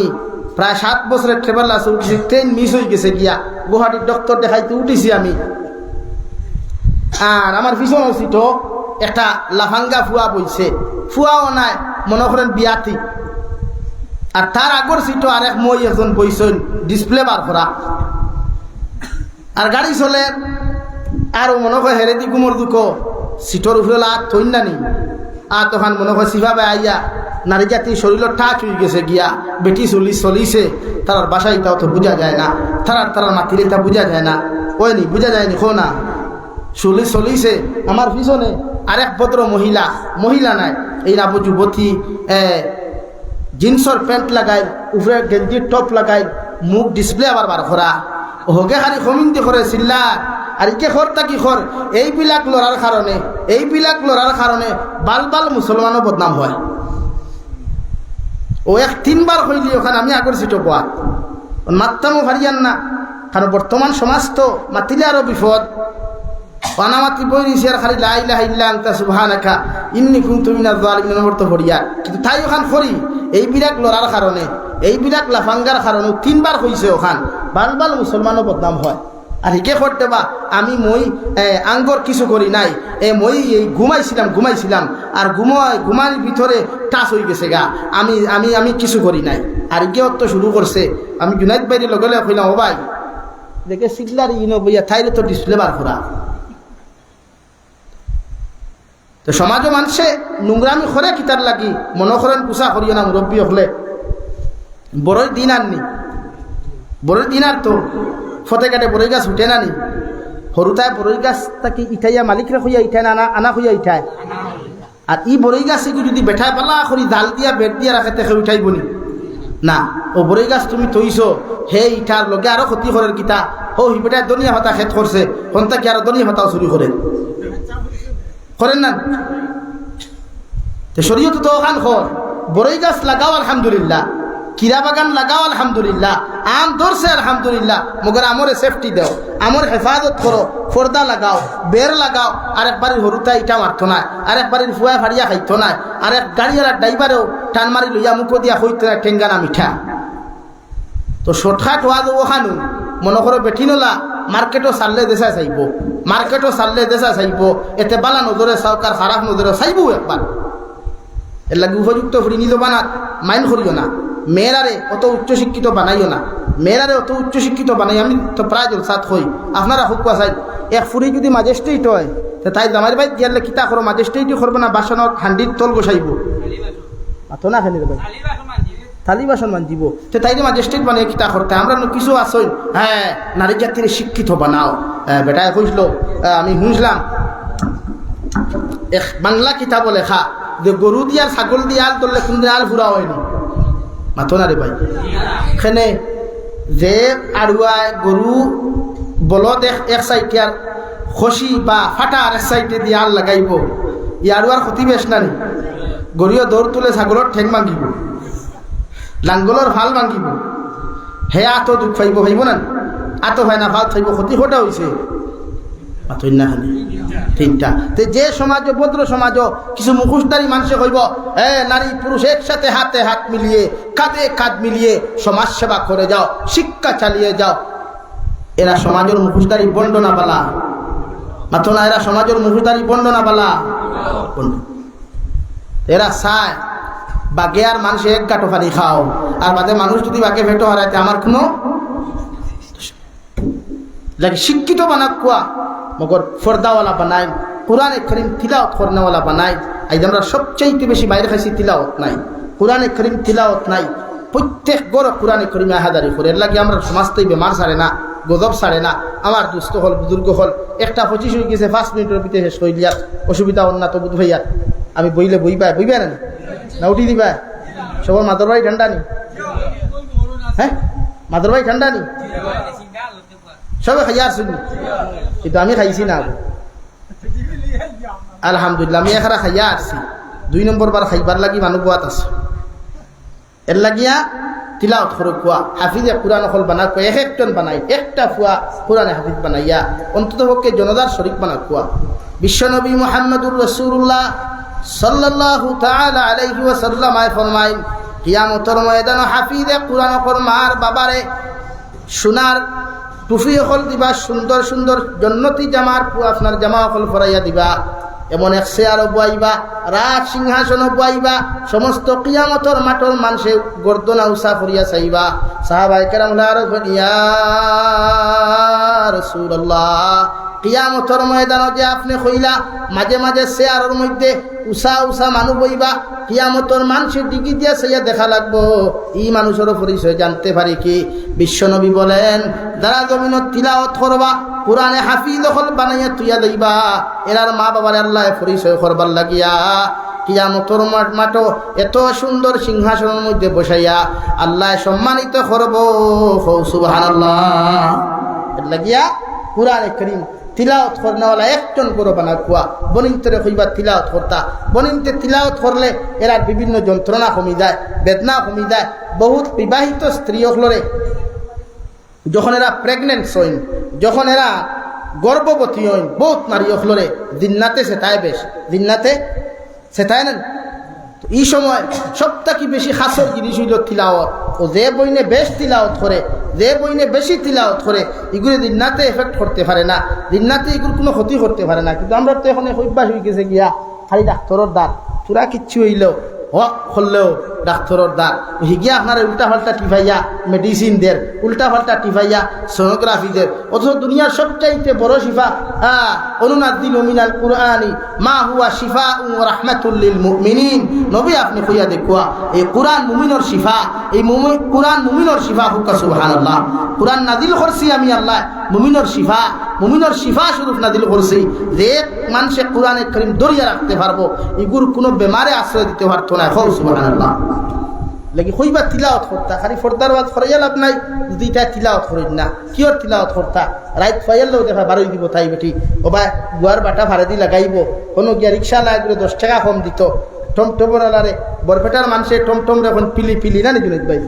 প্রায় 7 বছরের ট্রেভেল আছে উঠেছি, ট্রেন মিস হয়ে গেছে গিয়া গুয়াহাটির ডক্টর দেখাইতে উঠেছি আমি। আর আমার ভীষণ অসিত একটা লাফাঙ্গা ফুয়া বইছে, ফুয়াও নাই মনে করেন বিয়াতি। আর তার আগর সিটও আর এক মই একজন বইছেন ডিসপ্লে বার করা। আর গাড়ি চলে আর মনে হয় হেরে দি কুমোর দুঃখ সিটর উপরে লাত থইন না নি। আর তখন মনে হয় সিভাবে আইয়া নারী জাতির শরীর ঠাক হয়ে গেছে গিয়া বেটি চলিছে তার বাসায় তাও তো বোঝা যায় না, তারার মাতিলে তা বোঝা যায় না, ওইনি বোঝা যায়নি খো না চলিছে। আমার পিছনে আরেক ভদ্র মহিলা নাই এই নাবু যুবতী জিন্সর প্যান্ট লাগাই উপরে গেঞ্জির টপ লাগাই মুখ ডিসপ্লে আবার বার করা হোগে খালি কমিন্তি করে চিল্লা। আর ইকে খরটা কি খর এইবিলাক লড়ার কারণে বাল মুসলমানও বদনাম হয়। ও 3বার হইলি ওখানে আমি আগর সিটো পাওয়া মাত্তামও হারিয়ান না, কারণ বর্তমান সমাজ তো মাতিলে আরো বিপদ। অনামাতি বই নিছি আর খালি লা ইলাহা ইল্লা আনতা সুবহানাকা ইন্নী কুনতু মিনাজ জালিমিন নম্বর ভরিয়া। কিন্তু তাই ওখান করি এই বিরাট লড়ার কারণে, এই বিরাট লাফাঙ্গার কারণে 3বার হয়েছে ওখান বাল মুসলমানও বদনাম হয়। আর হিকে করতে বা আমি আঙ্গর কিছু করি নাই, মই এই ঘুমাইছিলাম আর ঘুমার ভিতরে টাচ হয়ে গেছে গা, আমি কিছু করি নাই। আর হিকে তো শুরু করছে। আমি জুনাইদ ভাইয়ের লগে কইলাম ও ভাই দেখে সিগলার ইনো বইয়া থাইলে তো ডিসপ্লে বার করা। তো সমাজও মানুষে নোংরামি করে কিতার লাগি মনে করেন কুসা করিও না মুরব্বী হলে বড়ই দিন আননি বড়ই দিন আর তো ফতে কাটে বড়ই গাছ উঠে না নি সরুতায় বড়ই গাছ তাকে ইঠাইয়া মালিকরা খুঁয়া ইঠায় না আনা খুঁয়া ইঠায়। আর ই বড়ই গাছ যদি বেঠায় পালা করি ডাল দিয়া বেট দিয়া রাখে তেখে উঠাইব নি না। ও বড়ই গাছ তুমি তৈছো হে ইঠার লগে আরো ক্ষতি করার কিতা ও হি বেটায় দনিয়া হতা খেত করছে হন্তা কি আরো দনিয়া হতাও চুরি করেন না। তো শরীয়ত তো ওখান খর বড়ই গাছ লাগাও আলহামদুলিল্লাহ, কিরা বাগান লাগাও আলহামদুলিল্লাহ, আম ধরছে আলহামদুলিল্লাহ, মগর আমরে সেফটি দেও, আমর হেফাজত করো, পর্দা লাগাও, বের লাগাও। আরেক বাড়ির হরুতা ইটা মারতো না, আরেক বাড়ির ফুয়া ফাড়িয়া খাইতো না, আরেক গাড়িওয়ালার ড্রাইভারেও টান মারি লইয়া মুখো দিয়া হইতো না ঠেঙ্গানা মিঠা। তো শর্টকাট হওয়া দেবো খানু মনে করো বেঠিনলা মার্কেটও সারলে দেশা চাইব, এতে বালা নজরে সরকার খারাপ নজরে চাইব একবার। এর লাগে উপযুক্ত ফুরি নিজ বানাত মাইন করিও না, মেয়েরারে অত উচ্চশিক্ষিত বানাইও না, আমি তো প্রায় জলসাত হই আপনারা হোক চাই। এক ফুরি যদি ম্যাজিস্ট্রেট হয় তাই জামাই ভাই দিয়ালে কিতা করো ম্যাজিস্ট্রেটই করবো না, বাসনত হান্ডির তল বসাইব আতো না খেলে ভাই থালি বাসন মানজিব তো তাই ম্যাজিস্ট্রেট বানিয়ে কিতা করতে। আমরা কিছু আসই হ্যাঁ নারী জাতির শিক্ষিত বানাও বেটায় কইছিল আমি শুনছিলাম এক বাংলা কিতাব লেখা যে গরু দিয়ার ছাগল দিয়ে আল করলে কোন আল ফুরা হয়নি মাথো না রে ভাই। এখানে যে আড়ুয়ায় গরু বলদ এক সাইডে আর খসি বা ফাটা আর এক সাইডে দিয়ে আল লাগাইব ই আড়ুয়ার ক্ষতি বেশ না নি। গরুও দৌড় তুলে ছাগলের ঠেং ভাঙিব, লাঙ্গলের ভাল ভাঙিব, হে আত দুঃখ পাইব না আত হয় না ভাল থাইব, ক্ষতি হোটা হয়েছে তিনটা। যে সমাজ ভদ্র সমাজ কিছু মুখোশধারী মানুষে কইব নারী পুরুষ একসাথে হাতে হাত মিলিয়ে কাঁধে কাঁধ মিলিয়ে সমাজ সেবা করে যাও, শিক্ষা চালিয়ে যাও। এরা সমাজের মুখোশধারী বন্ডনা পালা মাত্র না, এরা সমাজের মুখোশধারী বন্ডনা পালা এরা চায় বাগে আর মানুষ এক গাঁটো পানি খাও আর বাদে মানুষ যদি বাগে ভেটো হারাইতে আমার কোনো লাগে শিক্ষিত বানাক কুয়া মগর ফর্দাওয়ালা বানাই, কোরআনে করিম তিলাওয়াত করনেওয়ালা বানাই। আজ আমরা সবচেয়ে বেশি বাইরে খাইছি তিলাওয়াত নাই, কোরআনে করিম তিলাওয়াত নাই। প্রত্যেক গড় কোরআনে করিম আহাদারি করে এর লাগে আমরা সমাজতেই বেমার ছাড়ে না, গজব ছাড়ে না। আমার দুস্থ হল বুজুর্গ হল একটা 25 হয়ে গেছে 5 মিনিটের ভিতরে শেষ করে দিয়ার অসুবিধা হল না তো বুধ ভাইয়া আমি বইলে বইবে না উঠি দিবা সবার মাদর ভাই ঠান্ডা নি হ্যাঁ মাদর ভাই ঠান্ডা নি সবে খাইয়া আসুন কিন্তু আমি খাইছি না আলহামদুলিল্লাহ। আমি এখানে খাইয়া আসছি 2 নম্বর বার খাইবার লাগি মানুষ বাত আছে এর লাগিয়া তিলাওয়াত করে কুয়া হাফিজে কোরআন হল বানা কুয়া এক একজন বানাই একটা ফুয়া কোরআনে হাফিজ বানাইয়া অন্তত পক্ষে জনতার শরীক বানা কুয়া। বিশ্বনবী মুহাম্মদুর রাসূলুল্লাহ সাল্লাল্লাহু তাআলা আলাইহি ওয়াসাল্লাম ফরমাইন কিয়ামতের ময়দানে হাফিজে কুরআন কর মার বাবারে সোনার টুফি হল দিবা, সুন্দর সুন্দর জন্নতি জামার আপনার জামা হল পরাইয়া দিবা, এমন এক চেয়ারও বয়াইবা, রাজ সিংহাসনও বয়াইবা, সমস্ত কিয়ামতের মাঠর মানুষে গর্দনা উষা করিয়া চাইবা। সাহাবায়ে কেরাম ইয়া রাসূলুল্লাহ, কিয়ামতের ময়দানে যে আপনি কইলা মাঝে মাঝে চেয়ারের মধ্যে উষা উষা মানুষ বইবা, কিয়ামতের মানুষের দিকে দিয়া চাইয়া দেখা লাগবো, এই মানুষেরও পরিচয় জানতে পারি কি? বিশ্বনবী বলেন যারা জমিনত তিলাওয়াত করবা, কোরআনে হাফিজ হল বানাইয়া তুইয়া লইবা, এরার মা বাবার আল্লাহ পরিচয় করবার লাগিয়া কিয়ামতের মাঠো এত সুন্দর সিংহাসনের মধ্যে বসাইয়া আল্লাহ সম্মানিত করব। সুবহানাল্লাহ। এর লাগিয়া কুরআনে কারীম তিলাওয়াত করনেওয়ালা একজন করে বানা কুয়া বনিন্তরে কইবা তিলাওয়াত করতা, বনিনতে তিলাওয়াত করলে এরা বিভিন্ন যন্ত্রণা কমি যায়, বেদনা কমি যায়। বহুত বিবাহিত স্ত্রী হলরে যখন এরা প্রেগনেন্ট হইন, যখন এরা গর্ভবতী হইন, বহুত নারী হলরে দিননাতে সেটাই বেশ, দিননাতে সেটাই নেন। এই সময় সবথেকে বেশি খাসর জিনিস হইল তিলাওয়াত। ও যে বইনে বেশ তিলাওয়াত করে, যে বইনে বেশি তিলাওয়াত করে, এগুলো দিননাতে এফেক্ট করতে পারে না, দিননাতে এগুলো কোনো ক্ষতি করতে পারে না। কিন্তু আমরা তো এখন অভ্যাস হয়ে গেছে গিয়া খালি ডাক্তারের দাঁত, পুরা কিচ্ছু হইলেও হক হলেও ডাক্তারের দাঁত হিগিয়া আপনার উল্টা পাল্টা টিফাইয়া মেডিসিন দের, উল্টা পাল্টা টিফাইয়া সোনোগ্রাফি দের। অথচ দুনিয়ার সবচাইতে বড় শিফা অনুনাদ্দিলু মিনাল কুরআনি মা হুয়া শিফাউন ওয়া রাহমাতুল লিল মুমিনিন। নবী আপনি কইয়া দেখুয়া এই কুরআন মুমিনের শিফা, এই কুরআন মুমিনের শিফা হুকা। সুবহানাল্লাহ। কুরআন নাজিল করছি আমি আল্লাহ মুমিনের শিফা, মুমিনের শিফা স্বরূপ নাজিল করছি, যে মানুষে কুরআনে কারীম দরিয়া রাখতে পারবো, এগুর কোনো বেমারে আশ্রয় দিতে পারতো না। সুবহানাল্লাহ। লাগি কইবা তিলাওয়াত করতা, খালি ফরদার ওয়াজ করাইয়া লাভ নাই যদি এটা তিলাওয়াত করেন না। কিয়র তিলাওয়াত করতা? রাইত ফাইয়ালেও দেখা বারোই দিব তাই বেটি, ও বা গুয়ার বাটা ভাড়া দি লাগাইব, কোনো গিয়া রিক্সা লাগলে 10 টাকা কম দিত। টমটমরালারে বরপেটার মানুষে টমটম এখন পিলি পিলি না নিবি ভাই,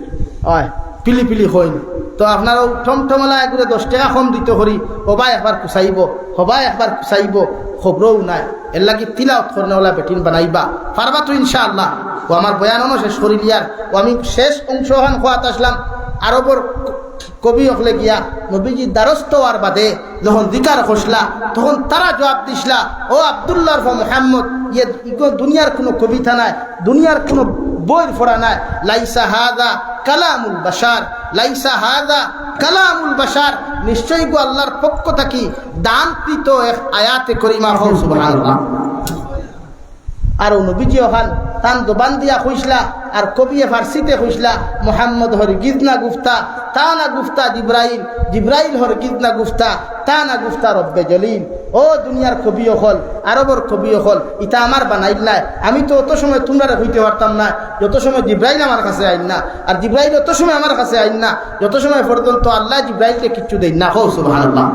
হয় পিলি পিলি হইন তো আপনারও টমটমলা এগুলো 10 টাকা কম দিত করি, হবাই একবার কুচাইব, হবাই একবার কুচাইব, খবরও নাই। এর লাগি তিলাওয়াত করনেওয়ালা বেটিন বানাইবা পারবা তো ইনশাআল্লাহ। ও আমার বয়ানও শেষ করি লিয়ার, ও আমি শেষ অংশহান খোয়াত আসলাম। আরবর কবি হলে গিয়া নবীজি দ্বারস্থ হওয়ার বাদে যখন দিকার খসলা, তখন তারা জবাব দিসলা, ও আব্দুল্লাহ মুহাম্মদ, ইয়ে দুনিয়ার কোনো কবিতা নাই, দুনিয়ার কোনো বই পড়া নাই। লাইসা হাদা কালামুল বাশার, লাইসা হাদা কালামুল বাশার, নিশ্চয়ই গো আল্লাহর পক্ষ থাকি দানকৃত এক আয়াতে করিমা। সুবহানাল্লাহ। আর নবীজি ওখান তান দোবান দিয়া কইসলা, আর কবিয়ে ফার্সিতে কইসলা মোহাম্মদ হরগিজ না গুফতা, তা না গুফতা জিব্রাইল, জিব্রাইল হরগিজ না গুফতা, তা না গুফতা রব্বে জলিল। ও দুনিয়ার কবি হল, আরবর কবি হল, ইটা আমার বানাইল নাই। আমি তো অত সময় তোমরা হইতে পারতাম না যত সময় জিব্রাইল আমার কাছে আইন না, আর জিব্রাইল অত সময় আমার কাছে আইন না যত সময় পর্যন্ত আল্লাহ জিব্রাইলকে কিচ্ছু দেয় না। সুবহানাল্লাহ।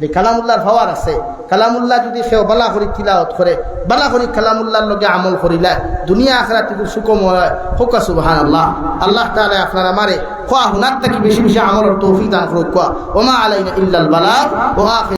যে কালামুল্লাহর পাওয়ার আছে, কালামুল্লাহ যদি সেও বালা করি তিলাওয়াত করে, বালা করি কালামুল্লাহর লগে আমল করিলা, দুনিয়া আখিরাত সুকম হয়। হোক সুবহানাল্লাহ। আল্লাহ তাআলা আপনার আমারে খোয়া হুনার থেকে বেশি বেশি আমলের তৌফিক দান করুক। ওমা আলাইনা ইল্লাল বালাগ ওয়া